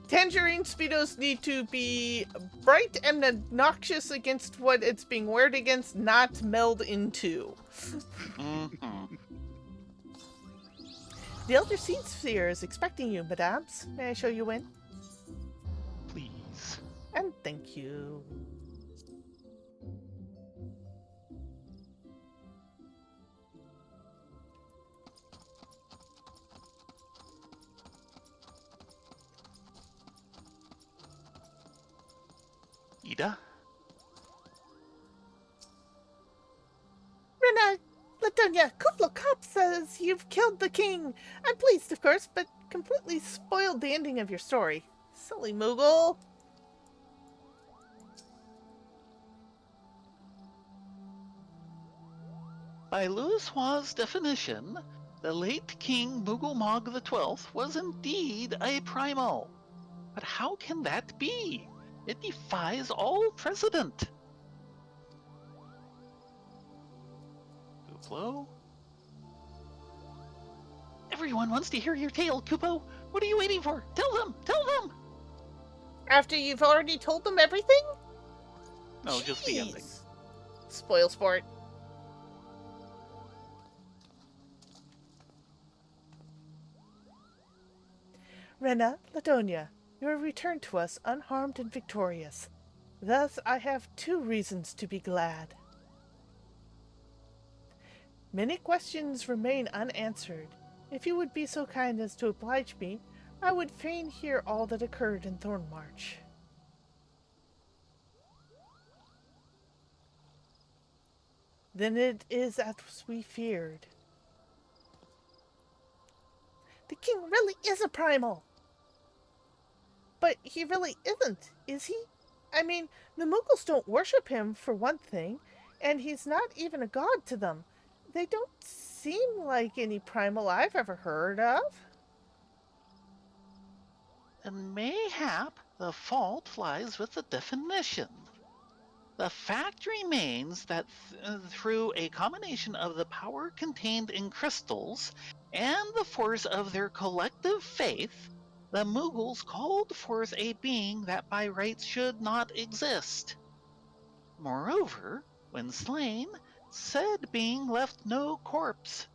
Tangerine speedos need to be bright and obnoxious against what it's being weared against, not meld into. Mm-hmm. The Elder Seed Sphere is expecting you, madams. May I show you in? Please. And thank you. Ida? Rena, Latonia, Kuplo Cop says you've killed the king. I'm pleased, of course, but completely spoiled the ending of your story. Silly Moogle. By Louis Wa's definition, the late King Moogle-Mog XII was indeed a primal. But how can that be? It defies all precedent. Kuplo? Everyone wants to hear your tale, Kupo. What are you waiting for? Tell them! Tell them! After you've already told them everything? No, just the ending. Jeez. Spoil sport. Rena, Ladonia, you are returned to us unharmed and victorious. Thus I have 2 reasons to be glad. Many questions remain unanswered. If you would be so kind as to oblige me, I would fain hear all that occurred in Thornmarch. Then it is as we feared. The king really is a primal. But he really isn't, is he? I mean, the Muggles don't worship him, for one thing, and he's not even a god to them. They don't seem like any primal I've ever heard of. And mayhap the fault lies with the definition. The fact remains that through a combination of the power contained in crystals and the force of their collective faith, the Muggles called forth a being that by rights should not exist. Moreover, when slain, said being left no corpse,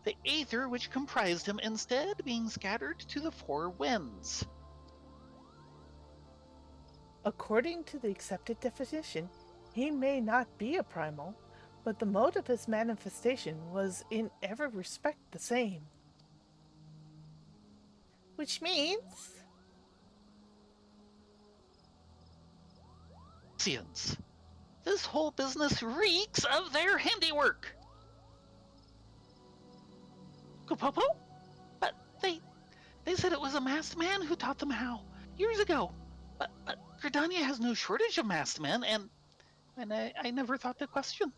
the aether which comprised him instead being scattered to the 4 winds. According to the accepted definition, he may not be a primal, but the mode of his manifestation was in every respect the same. Which means... Science. This whole business reeks of their handiwork. Kupopo? But they said it was a masked man who taught them how, years ago. But Gridania has no shortage of masked men, and I never thought to question.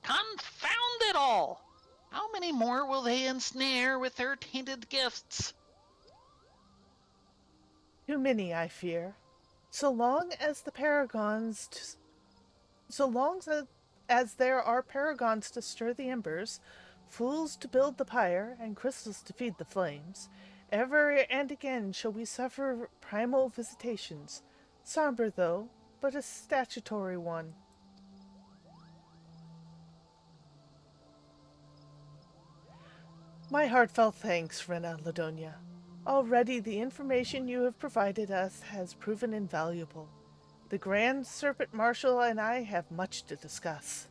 Confound it all! How many more will they ensnare with their tainted gifts? Too many, I fear. So long as there are paragons to stir the embers, fools to build the pyre, and crystals to feed the flames, ever and again shall we suffer primal visitations, somber though, but a statutory one. My heartfelt thanks, Rena Ladonia. Already the information you have provided us has proven invaluable. The Grand Serpent Marshal and I have much to discuss.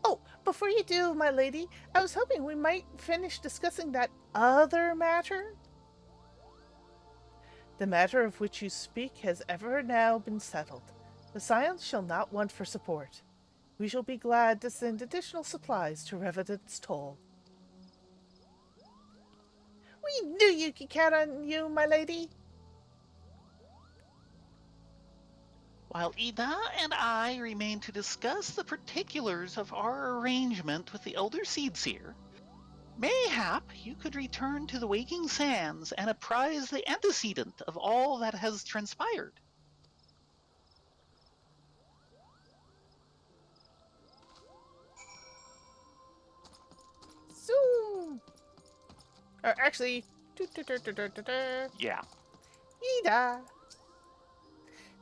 Oh, before you do, my lady, I was hoping we might finish discussing that other matter. The matter of which you speak has ever now been settled. The Scions shall not want for support. We shall be glad to send additional supplies to Revenant's Toll. We knew you could count on you, my lady. While Ida and I remain to discuss the particulars of our arrangement with the Elder Seedseer, mayhap you could return to the Waking Sands and apprise the antecedent of all that has transpired. Zoom! Or actually... Yeah. Ida!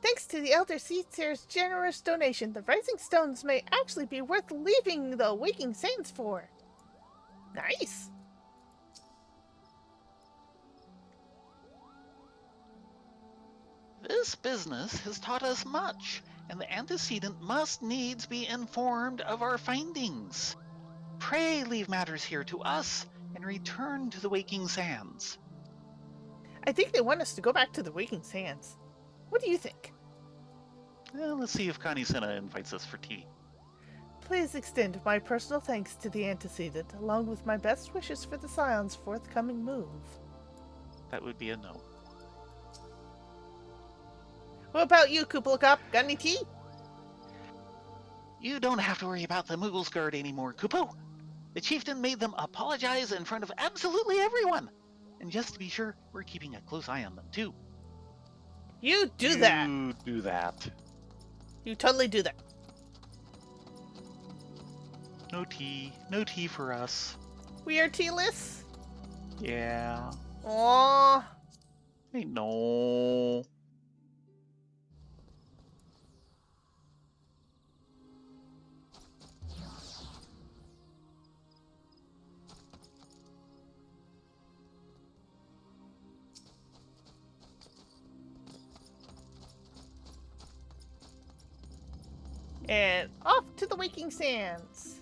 Thanks to the Elder Seedseer's generous donation, the Rising Stones may actually be worth leaving the Waking Sands for. Nice! This business has taught us much, and the antecedent must needs be informed of our findings. Pray leave matters here to us, and return to the Waking Sands. I think they want us to go back to the Waking Sands. What do you think? Well, let's see if Connie Senna invites us for tea. Please extend my personal thanks to the antecedent, along with my best wishes for the Scion's forthcoming move. That would be a no. What about you, Kuppelkop? Got any tea? You don't have to worry about the Moogle's Guard anymore, Kupo. The chieftain made them apologize in front of absolutely everyone. And just to be sure, we're keeping a close eye on them, too. You do that. You do that. You totally do that. No tea. No tea for us. We are tealess? Yeah. Aww. Hey, no. And off to the Waking Sands.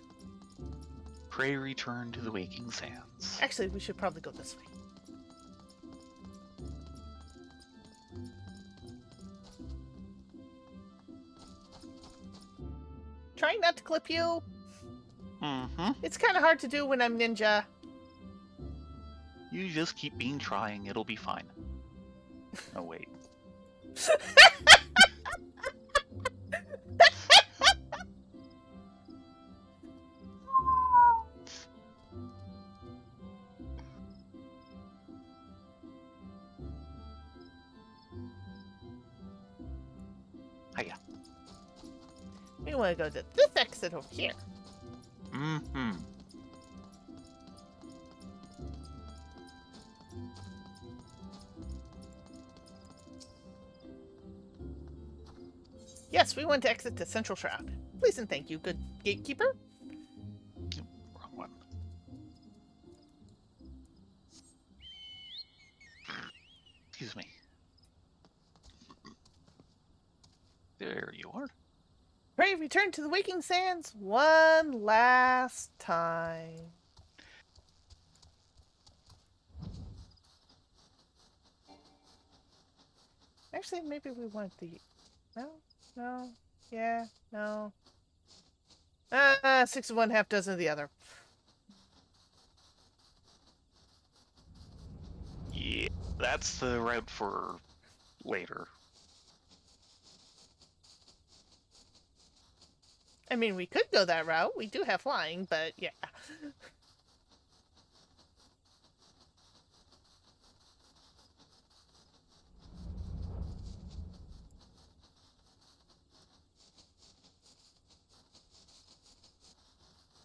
Pray return to the Waking Sands. Actually, we should probably go this way. Trying not to clip you. Mm-hmm. It's kind of hard to do when I'm ninja. You just keep being trying. It'll be fine. Oh, wait. Hiya. We want to go to this exit over here. Mm-hmm. Yes, we want to exit to Central Shroud. Please and thank you, good gatekeeper. Wrong one. Excuse me. There you are. Pray return to the waking sands one last time. Actually, maybe we want the... No, yeah, no. 6 of one, half dozen of the other. Yeah, that's the route for later. I mean, we could go that route. We do have flying, but yeah.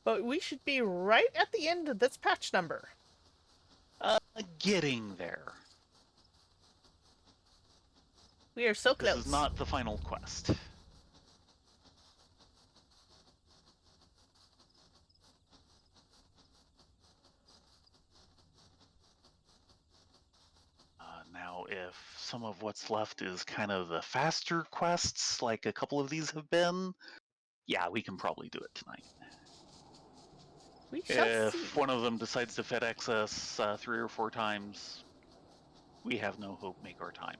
But we should be right at the end of this patch number. Getting there. We are so close. This is not the final quest. Now, if some of what's left is kind of the faster quests, like a couple of these have been, yeah, we can probably do it tonight. We shall If see. one of them decides to FedEx us 3 or 4 times, we have no hope. Make our time.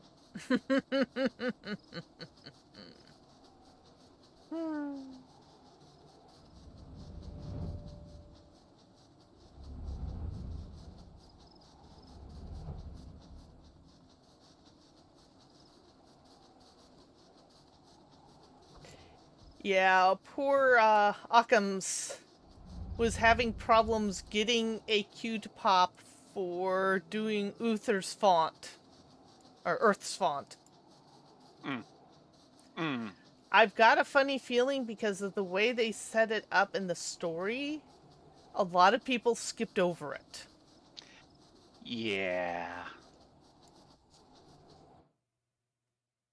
Yeah, poor Occam's was having problems getting a queue to pop for doing Uther's font. Or Earth's font. I've got a funny feeling because of the way they set it up in the story, a lot of people skipped over it. Yeah.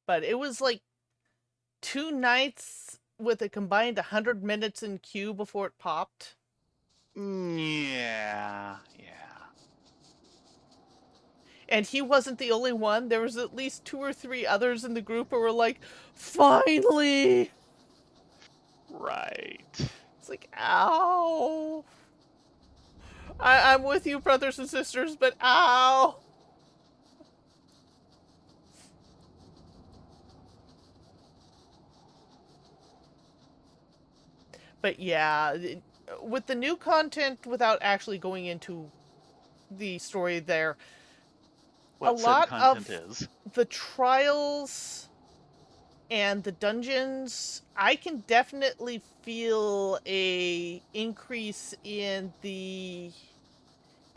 But it was like 2 nights with a combined 100 minutes in queue before it popped. Yeah. And he wasn't the only one. There was at least 2 or 3 others in the group who were like, finally! Right. It's like, ow. I'm with you, brothers and sisters, but ow. But yeah, with the new content, without actually going into the story there, What a lot content of is. the trials and the dungeons, I can definitely feel a increase in the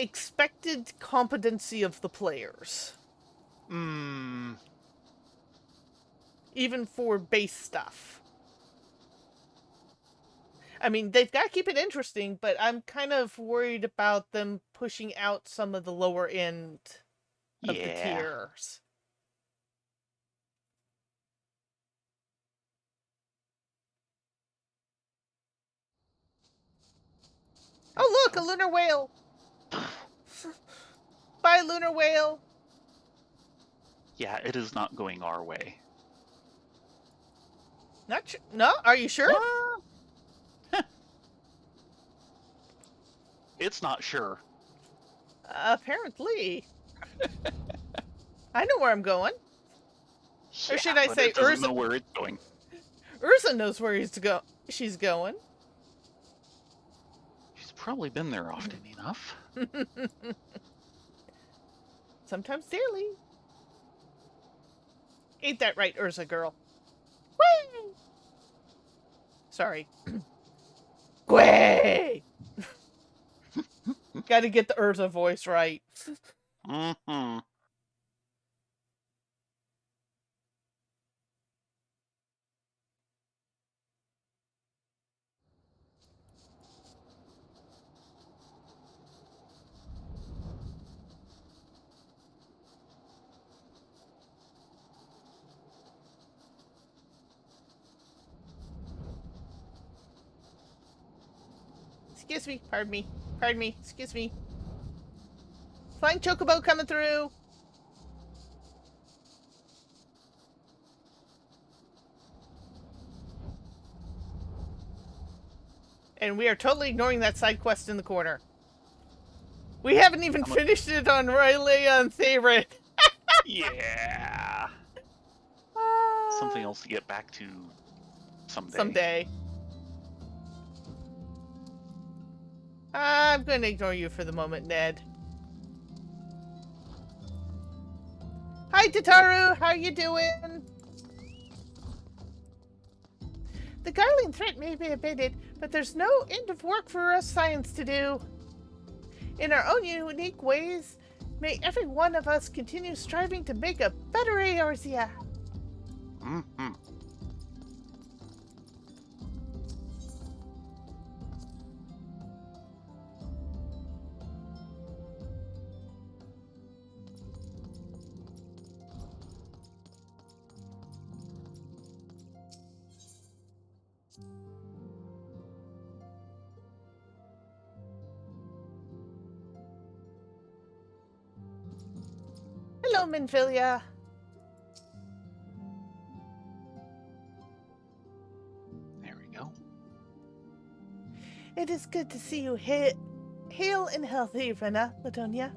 expected competency of the players. Even for base stuff. I mean, they've got to keep it interesting, but I'm kind of worried about them pushing out some of the lower end of the tiers. Oh, look, a lunar whale! Bye, lunar whale! Yeah, it is not going our way. Not sure. No? Are you sure? It's not sure. Apparently. I know where I'm going. Or should I but say it doesn't Eorzea? know where it's going. Eorzea knows where she's going. She's probably been there often enough. Sometimes daily. Ain't that right, Eorzea girl? Whee! Sorry. Gway! Gotta get the Eorzea voice right. Mm-hmm. Excuse me, pardon me, excuse me. Flying chocobo coming through. And we are totally ignoring that side quest in the corner. We haven't even finished it on Rylea and Theron. Yeah. Something else to get back to someday. Someday. I'm going to ignore you for the moment, Ned. Hi, Tataru. How you doing? The Garling threat may be abated, but there's no end of work for us science to do. In our own unique ways, may every one of us continue striving to make a better Eorzea. Mm-hmm. Hello, Minfilia. There we go. It is good to see you hail and healthy, Rena, Ladonia.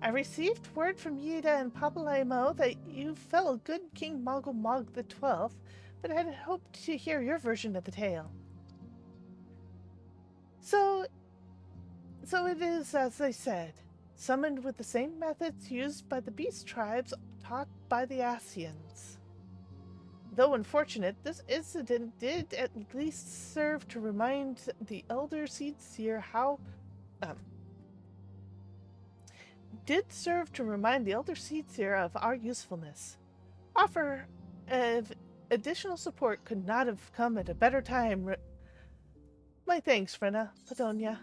I received word from Yida and Papalaimo that you fell a good King Mogul Mog the 12th, but I had hoped to hear your version of the tale. So it is as they said, summoned with the same methods used by the beast tribes taught by the Asians. Though unfortunate, this incident did at least serve to remind the Elder Seedseer of our usefulness. Offer of additional support could not have come at a better time. My thanks, Rena, Padonia.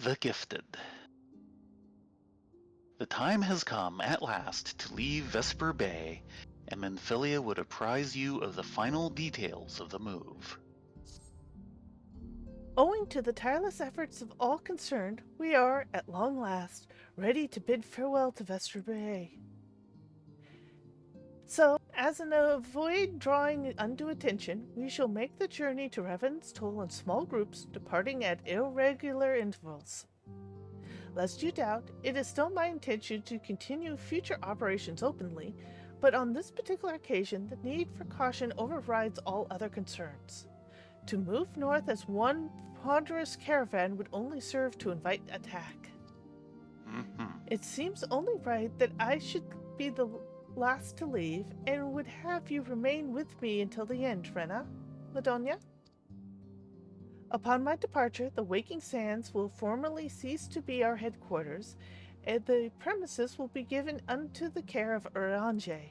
The Gifted. The time has come at last to leave Vesper Bay, and Minfilia would apprise you of the final details of the move. Owing to the tireless efforts of all concerned, we are, at long last, ready to bid farewell to Vesper Bay. So, as an avoid drawing undue attention, we shall make the journey to Revan's Toll in small groups, departing at irregular intervals. Lest you doubt, it is still my intention to continue future operations openly, but on this particular occasion, the need for caution overrides all other concerns. To move north as one ponderous caravan would only serve to invite attack. Mm-hmm. It seems only right that I should be the last to leave, and would have you remain with me until the end, Rena, Ladonia. Upon my departure, the Waking Sands will formally cease to be our headquarters, and the premises will be given unto the care of Eorzea.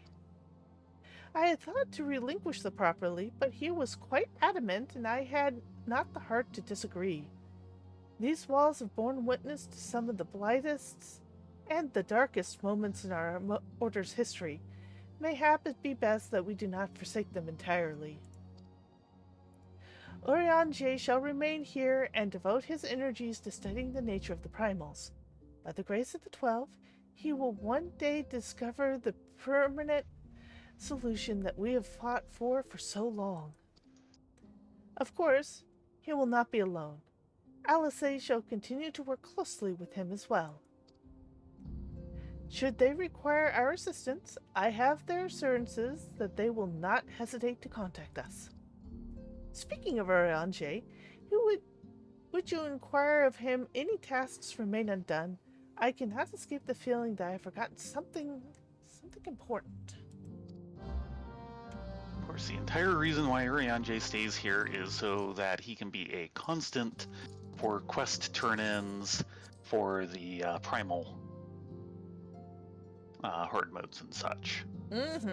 I had thought to relinquish the property, but he was quite adamant, and I had not the heart to disagree. These walls have borne witness to some of the brightest and the darkest moments in our order's history. Mayhap it be best that we do not forsake them entirely. Eorzea shall remain here and devote his energies to studying the nature of the primals. By the grace of the 12, he will one day discover the permanent solution that we have fought for so long. Of course, he will not be alone. Alice shall continue to work closely with him as well. Should they require our assistance, I have their assurances that they will not hesitate to contact us. Speaking of Eorzea, would you inquire of him any tasks remain undone? I cannot escape the feeling that I have forgotten something important. Of course, the entire reason why Eorzea stays here is so that he can be a constant for quest turn-ins for the primal horde modes and such. Mm-hmm.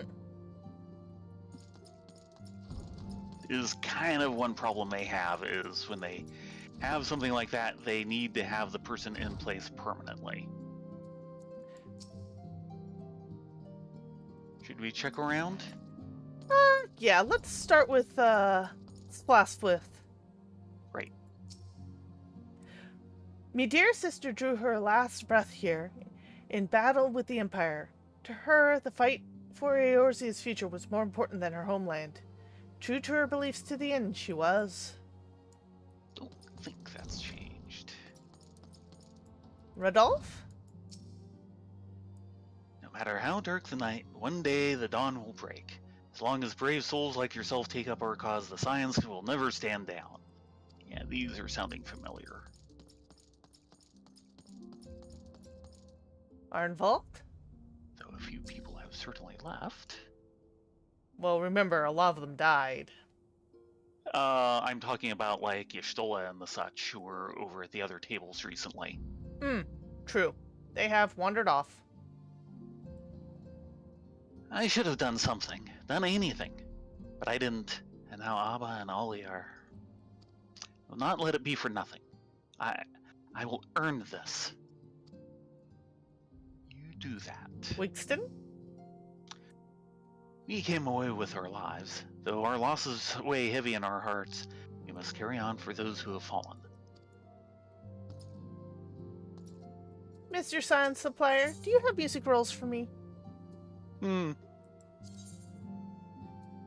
Is kind of one problem they have is when they have something like that, they need to have the person in place permanently. Should we check around? Yeah, let's start with Splasflith. Right. Me dear sister drew her last breath here, in battle with the Empire. To her, the fight for Eorzea's future was more important than her homeland. True to her beliefs to the end, she was. Don't think that's changed. Rodolphe? No matter how dark the night, one day the dawn will break. As long as brave souls like yourself take up our cause, the science will never stand down. Yeah, these are sounding familiar. Arnvold? Though a few people have certainly left. Well, remember, a lot of them died. I'm talking about like Y'shtola and the such who were over at the other tables recently. True. They have wandered off. I should have done something, done anything, but I didn't, and now Abba and Ollie are. Will not let it be for nothing. I will earn this. You do that. Wigston? We came away with our lives, though our losses weigh heavy in our hearts. We must carry on for those who have fallen. Mr. Science Supplier, do you have music rolls for me?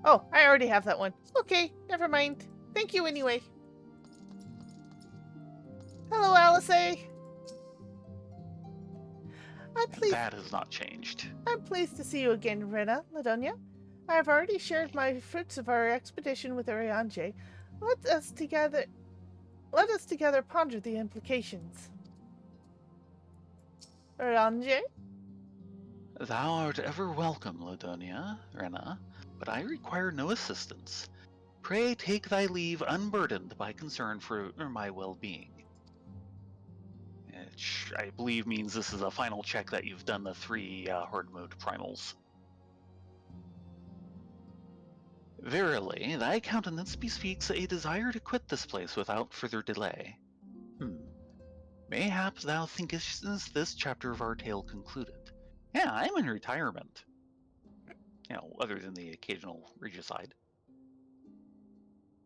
Oh, I already have that one. Okay, never mind. Thank you anyway. Hello, Alice. That has not changed. I'm pleased to see you again, Rena, Ladonia. I have already shared my fruits of our expedition with Arianje. Let us together ponder the implications. Arianje? Thou art ever welcome, Ladonia, Rena, but I require no assistance. Pray take thy leave unburdened by concern for my well-being. Which I believe means this is a final check that you've done the 3 hard mode primals. Verily, thy countenance bespeaks a desire to quit this place without further delay. Mayhap thou thinkest this chapter of our tale concluded. Yeah, I'm in retirement. Other than the occasional regicide.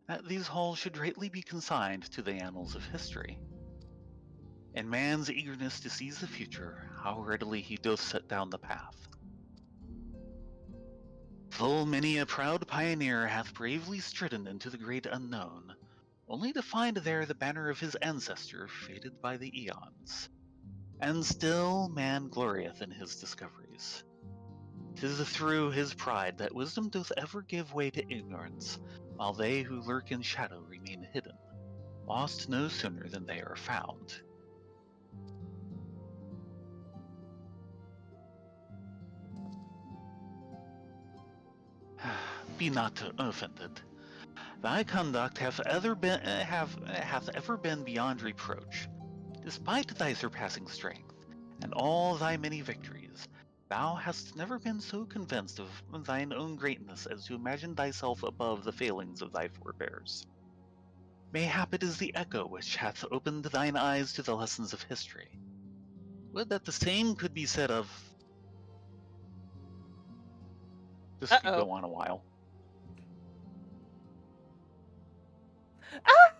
That these halls should rightly be consigned to the annals of history. In man's eagerness to seize the future, how readily he doth set down the path. Full many a proud pioneer hath bravely stridden into the great unknown, only to find there the banner of his ancestor faded by the eons. And still man glorieth in his discoveries. 'Tis through his pride that wisdom doth ever give way to ignorance, while they who lurk in shadow remain hidden, lost no sooner than they are found. Be not offended. Thy conduct hath ever been beyond reproach. Despite thy surpassing strength, and all thy many victories, thou hast never been so convinced of thine own greatness as to imagine thyself above the failings of thy forebears. Mayhap it is the echo which hath opened thine eyes to the lessons of history. Would that the same could be said of... This could go on a while. Ah!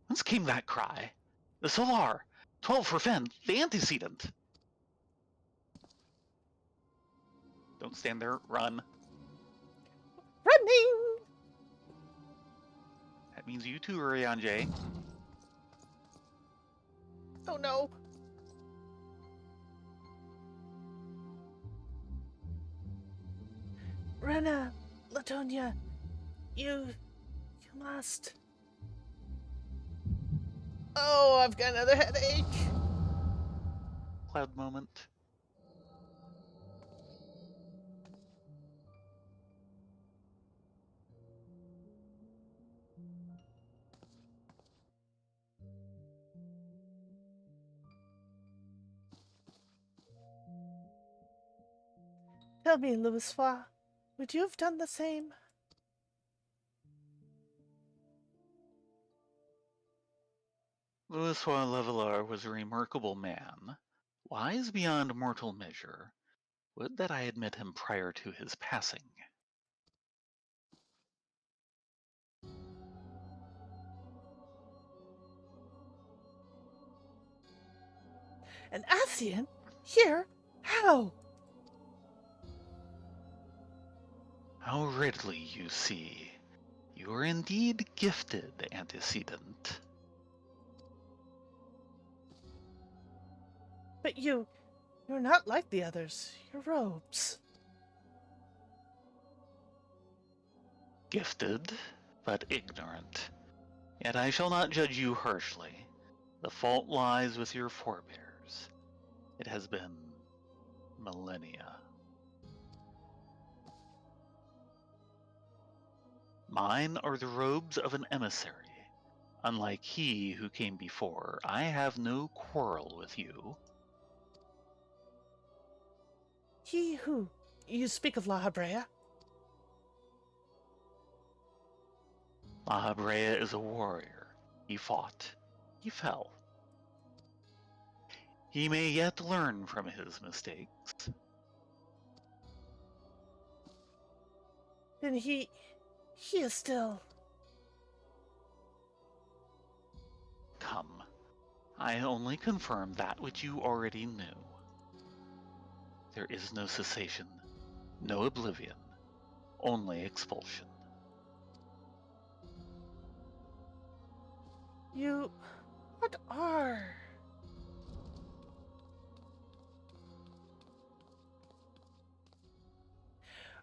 Whence came that cry? The Solar! 12 for Fen, the antecedent! Don't stand there, run. Running! That means you too, Urianje. Oh no. Rena, Latonia, you must. Oh, I've got another headache. Cloud moment. Tell me, Louisois, would you have done the same? Louisois Levelar was a remarkable man, wise beyond mortal measure. Would that I had met him prior to his passing. An Asian? Here? How? How readily you see. You are indeed gifted, antecedent. But you're not like the others. Your robes. Gifted, but ignorant. Yet I shall not judge you harshly. The fault lies with your forebears. It has been millennia. Mine are the robes of an emissary. Unlike he who came before, I have no quarrel with you. He who? You speak of La Habrea? La Habrea is a warrior. He fought. He fell. He may yet learn from his mistakes. Then he is still... Come, I only confirm that which you already knew. There is no cessation, no oblivion, only expulsion. You... What are...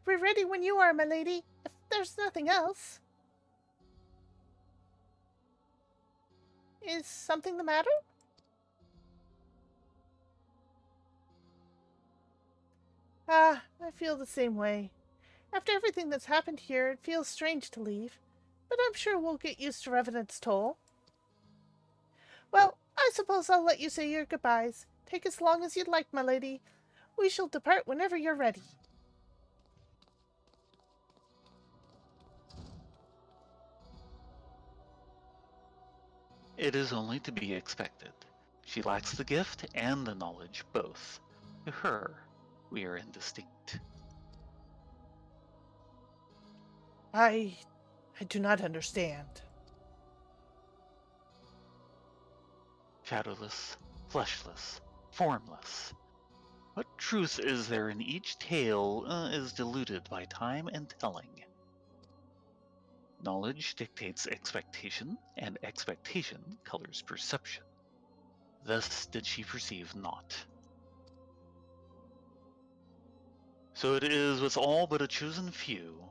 We're ready when you are, my lady, if there's nothing else. Is something the matter? Ah, I feel the same way. After everything that's happened here, it feels strange to leave. But I'm sure we'll get used to Revenant's toll. Well, I suppose I'll let you say your goodbyes. Take as long as you'd like, my lady. We shall depart whenever you're ready. It is only to be expected. She lacks the gift and the knowledge both. To her, we are indistinct. I do not understand. Shadowless, fleshless, formless. What truth is there in each tale is diluted by time and telling. Knowledge dictates expectation, and expectation colors perception. Thus did she perceive naught. So it is with all but a chosen few.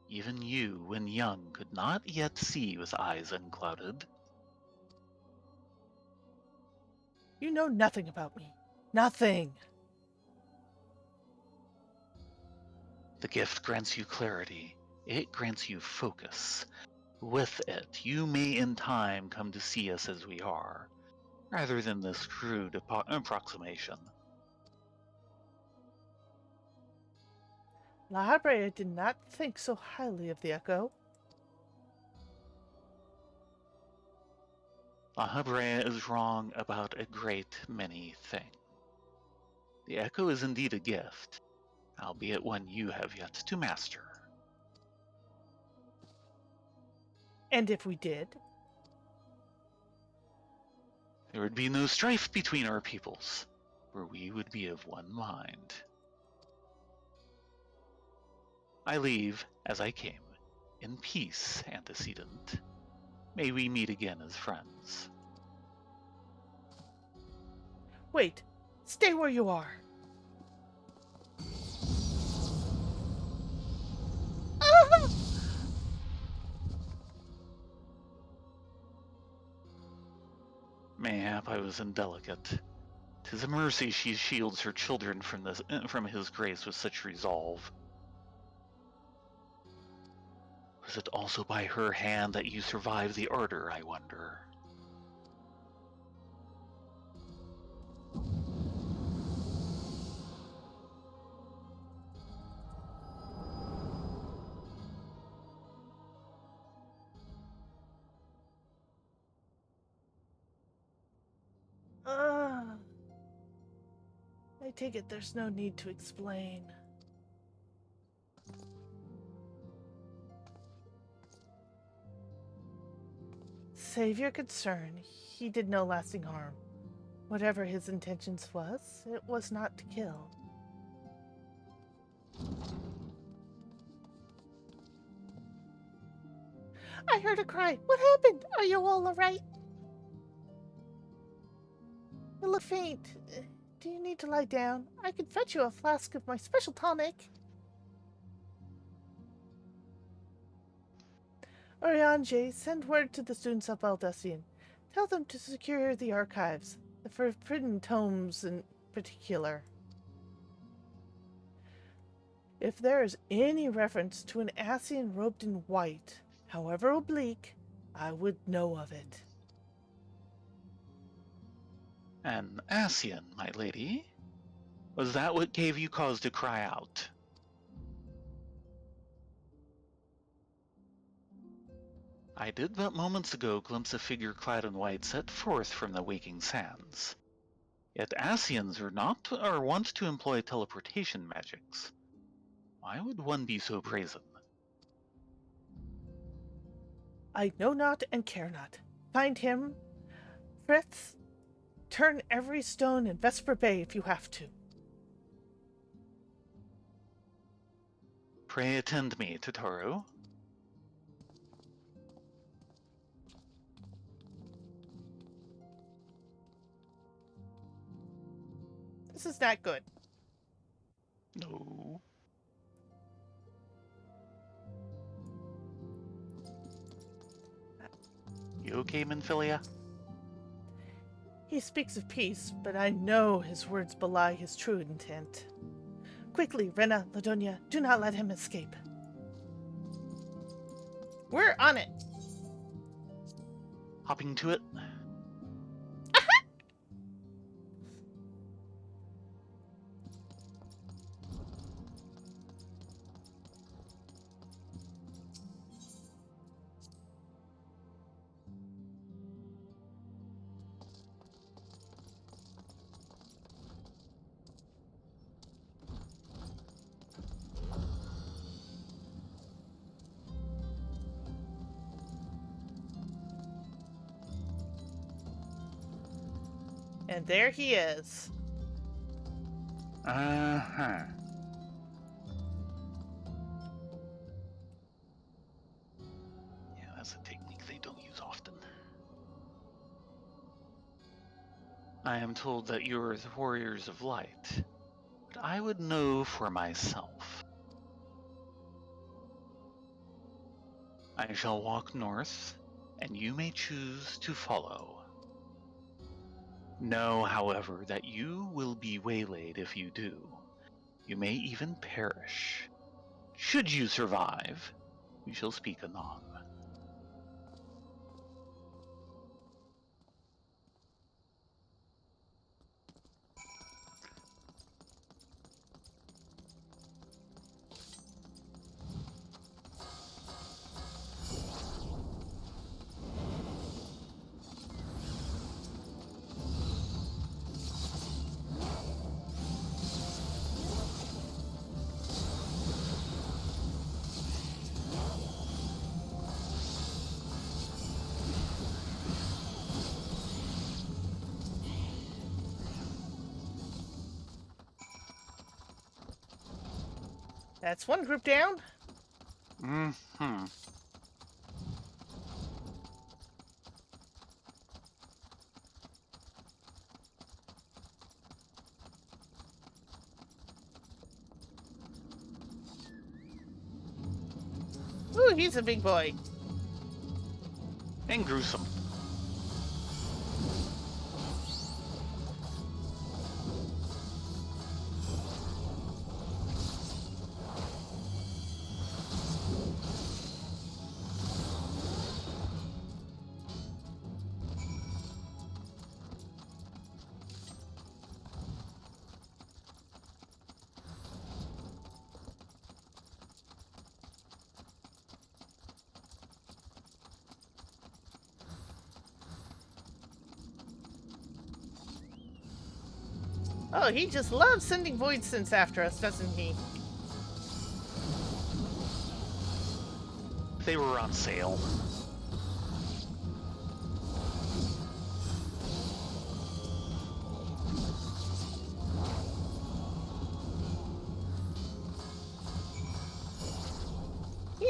Even you, when young, could not yet see with eyes unclouded. You know nothing about me. Nothing. The gift grants you clarity. It grants you focus. With it, you may in time come to see us as we are, rather than this crude approximation. La Habrea did not think so highly of the Echo. La Habrea is wrong about a great many things. The Echo is indeed a gift, albeit one you have yet to master. And if we did? There would be no strife between our peoples, for we would be of one mind. I leave, as I came, in peace, antecedent. May we meet again as friends. Wait. Stay where you are. Ah! Mayhap I was indelicate. 'Tis a mercy she shields her children from his grace with such resolve. Was it also by her hand that you survived the ardor, I wonder? Ah. I take it there's no need to explain. Save your concern. He did no lasting harm. Whatever his intentions was, it was not to kill. I heard a cry. What happened? Are you all alright? You look faint. Do you need to lie down? I could fetch you a flask of my special tonic. Oriange, send word to the students of Baldusian. Tell them to secure the archives, the forbidden tomes in particular. If there is any reference to an Ascian robed in white, however oblique, I would know of it. An Ascian, my lady? Was that what gave you cause to cry out? I did but moments ago glimpse a figure clad in white set forth from the waking sands. Yet Ascians are wont to employ teleportation magics. Why would one be so brazen? I know not and care not. Find him, Fritz. Turn every stone in Vesper Bay if you have to. Pray attend me, Totoro. This is not good. No. You okay, Minfilia? He speaks of peace, but I know his words belie his true intent. Quickly, Rena, Ladonia, do not let him escape. We're on it. Hopping to it? And there he is. Uh-huh. Yeah, that's a technique they don't use often. I am told that you are the warriors of light, but I would know for myself. I shall walk north, and you may choose to follow. Know, however, that you will be waylaid if you do. You may even perish. Should you survive, we shall speak anon. That's one group down. Mm-hmm. Ooh, he's a big boy. And gruesome. Oh, he just loves sending void synths after us, doesn't he? They were on sale.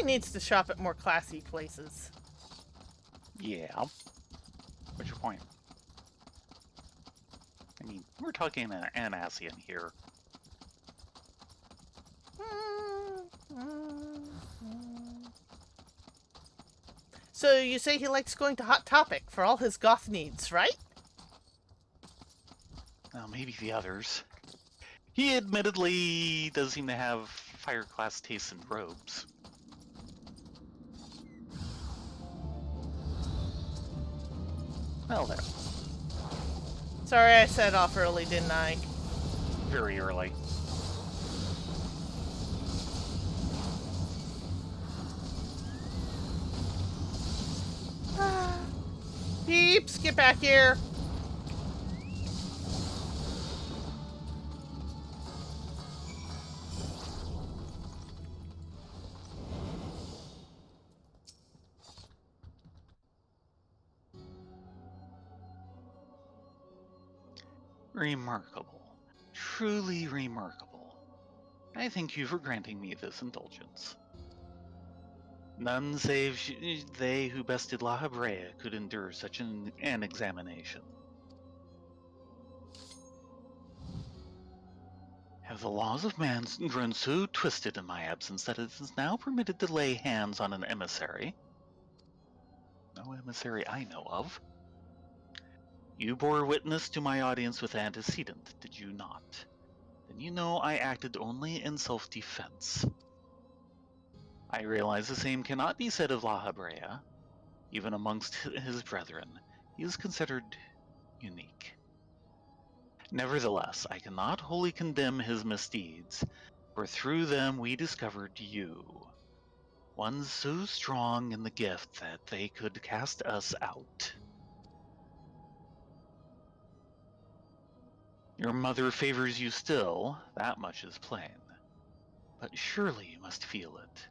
needs to shop at more classy places. Yeah. What's your point? I mean, we're talking Anassian here. So you say he likes going to Hot Topic for all his goth needs, right? Maybe the others. He admittedly does seem to have higher class tastes in robes. Well, there. Sorry I set off early, didn't I? Very early. Peeps, get back here. Remarkable. Truly remarkable. I thank you for granting me this indulgence. None save they who bested La Habrea could endure such an examination. Have the laws of man grown so twisted in my absence that it is now permitted to lay hands on an emissary? No emissary I know of. You bore witness to my audience with antecedent, did you not? Then you know I acted only in self-defense. I realize the same cannot be said of La Habrea. Even amongst his brethren, he is considered unique. Nevertheless, I cannot wholly condemn his misdeeds, for through them we discovered you, one so strong in the gift that they could cast us out. Your mother favors you still, that much is plain. But surely you must feel it.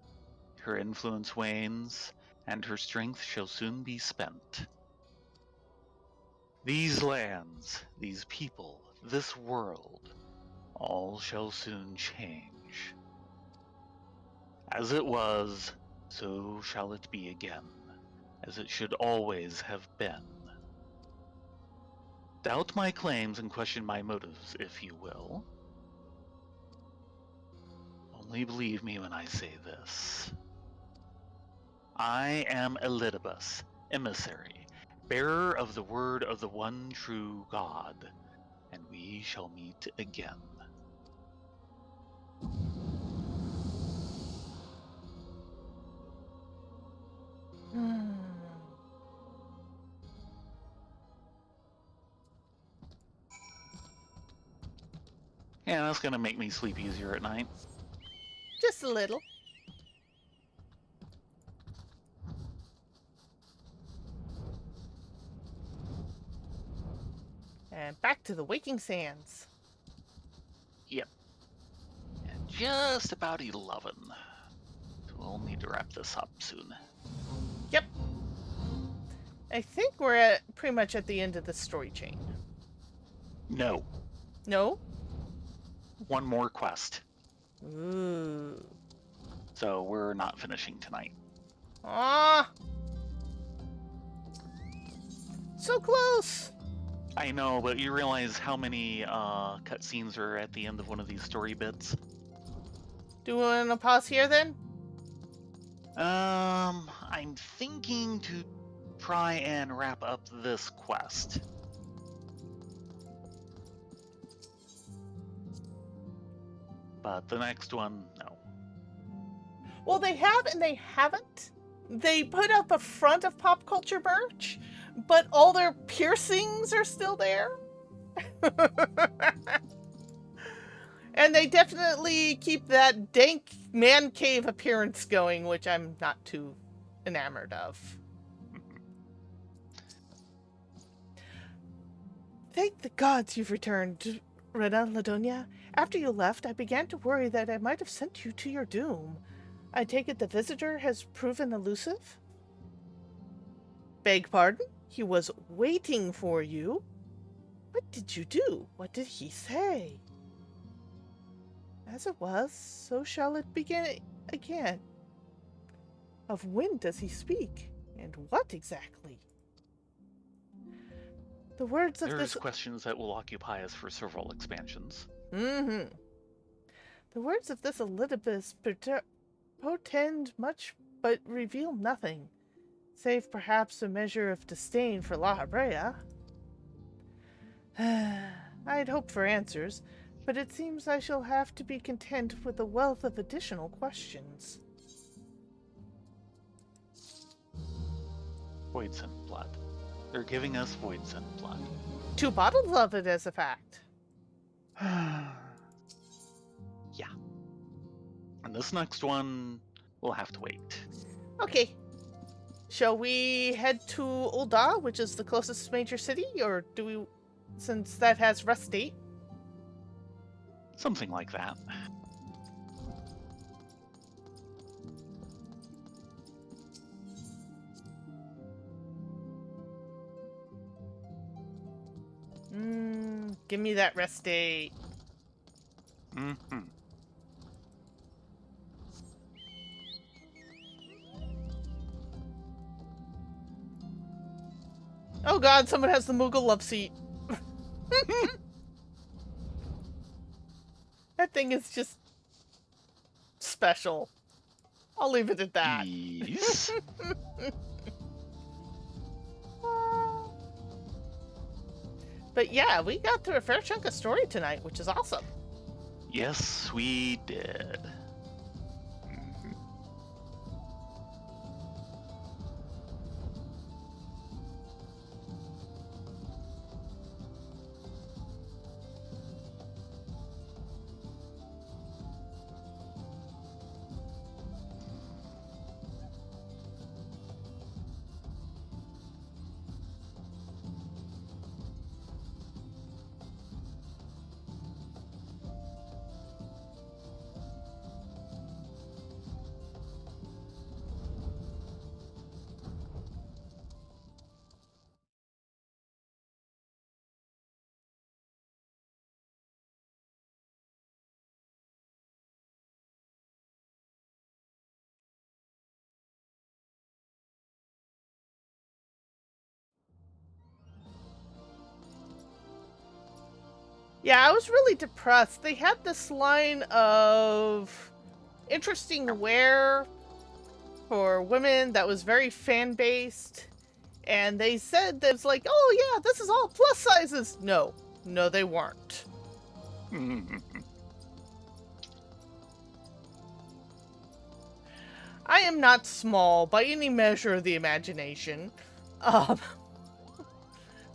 Her influence wanes, and her strength shall soon be spent. These lands, these people, this world, all shall soon change. As it was, so shall it be again, as it should always have been. Doubt my claims and question my motives, if you will. Only believe me when I say this. I am Elidibus, emissary, bearer of the word of the one true God, and we shall meet again. Yeah, that's gonna make me sleep easier at night. Just a little. And back to the Waking Sands. Yep. And just about 11. So we'll need to wrap this up soon. Yep. I think we're pretty much at the end of the story chain. No. No? One more quest. Ooh. So we're not finishing tonight. Ah. So close. I know, but you realize how many cutscenes are at the end of one of these story bits? Do we want to pause here then? I'm thinking to try and wrap up this quest. But the next one, no. Well, they have and they haven't. They put up a front of pop culture merch, but all their piercings are still there. And they definitely keep that dank man cave appearance going, which I'm not too enamored of. Thank the gods you've returned, Rena Ladonia. After you left, I began to worry that I might have sent you to your doom. I take it the visitor has proven elusive? Beg pardon? He was waiting for you? What did you do? What did he say? As it was, so shall it begin again. Of when does he speak? And what exactly? The words of There's this... questions that will occupy us for several expansions. Mm-hmm. The words of this Elidibus portend much but reveal nothing, save perhaps a measure of disdain for La Habrea. I'd hoped for answers, but it seems I shall have to be content with a wealth of additional questions. Voidsent blood. They're giving us Voidsent blood. 2 bottles of it, as a fact. Yeah. And this next one will have to wait. Okay. Shall we head to Ul'dah, which is the closest major city, or do we, since that has rest date? Something like that. Give me that rest date. Mm-hmm. Oh god, someone has the Moogle love seat. That thing is just special. I'll leave it at that. Yes. But yeah, we got through a fair chunk of story tonight, which is awesome. Yes, we did. Yeah, I was really depressed. They had this line of interesting wear for women that was very fan-based. And they said that it's like, oh yeah, this is all plus sizes. No, they weren't. I am not small by any measure of the imagination.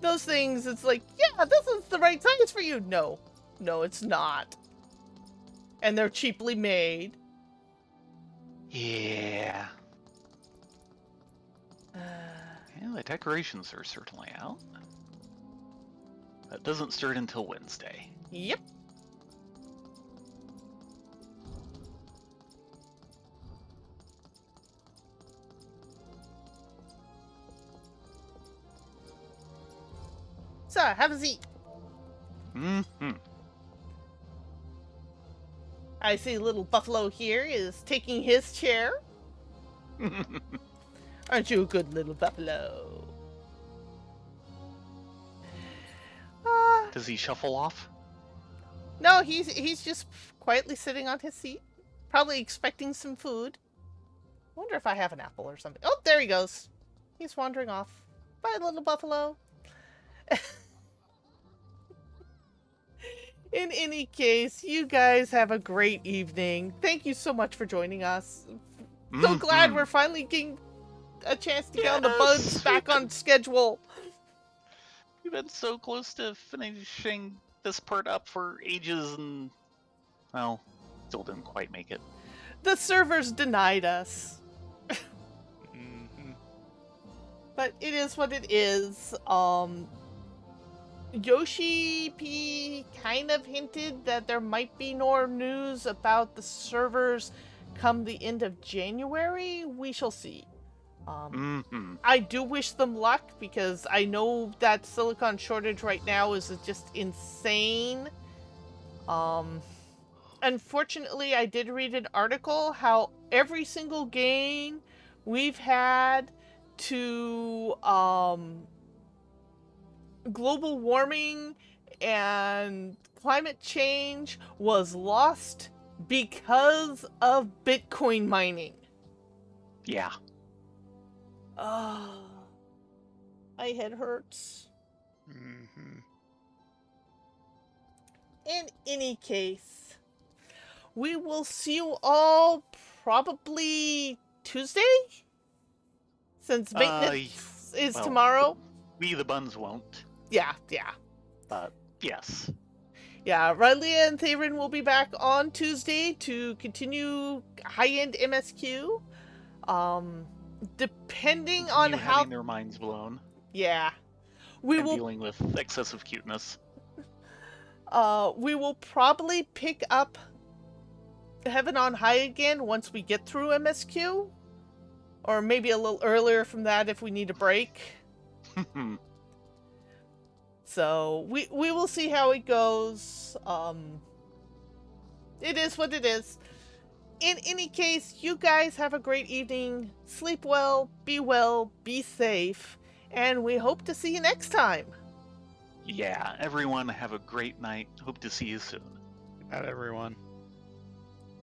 Those things, it's like, yeah, this is the right size for you. No, it's not. And they're cheaply made. Yeah. Yeah, the decorations are certainly out. That doesn't start until Wednesday. Yep. So, have a seat. Mm-hmm. I see little Buffalo here is taking his chair. Aren't you a good little Buffalo? Does he shuffle off? No, he's just quietly sitting on his seat, probably expecting some food. Wonder if I have an apple or something. Oh, there he goes. He's wandering off. Bye, little Buffalo. In any case, you guys have a great evening. Thank you so much for joining us. So glad we're finally getting a chance to get on the bugs back on schedule. We've been so close to finishing this part up for ages and, well, still didn't quite make it. The servers denied us. But it is what it is. Yoshi P kind of hinted that there might be more news about the servers come the end of January. We shall see. I do wish them luck because I know that silicon shortage right now is just insane. Unfortunately, I did read an article how every single game we've had to global warming and climate change was lost because of Bitcoin mining. Yeah. Ah, my head hurts. Mm-hmm. In any case, we will see you all probably Tuesday? Since maintenance is well, tomorrow? We the Buns won't, Yeah. but yes. Yeah, Riley and Theron will be back on Tuesday to continue high-end MSQ. Depending on Continue how... having their minds blown Yeah. We and will dealing with excessive cuteness. we will probably pick up Heaven on High again once we get through MSQ. Or maybe a little earlier from that if we need a break. So we will see how it goes. It is what it is. In any case, you guys have a great evening. Sleep well, be safe, and we hope to see you next time. Yeah, everyone have a great night. Hope to see you soon. Not everyone.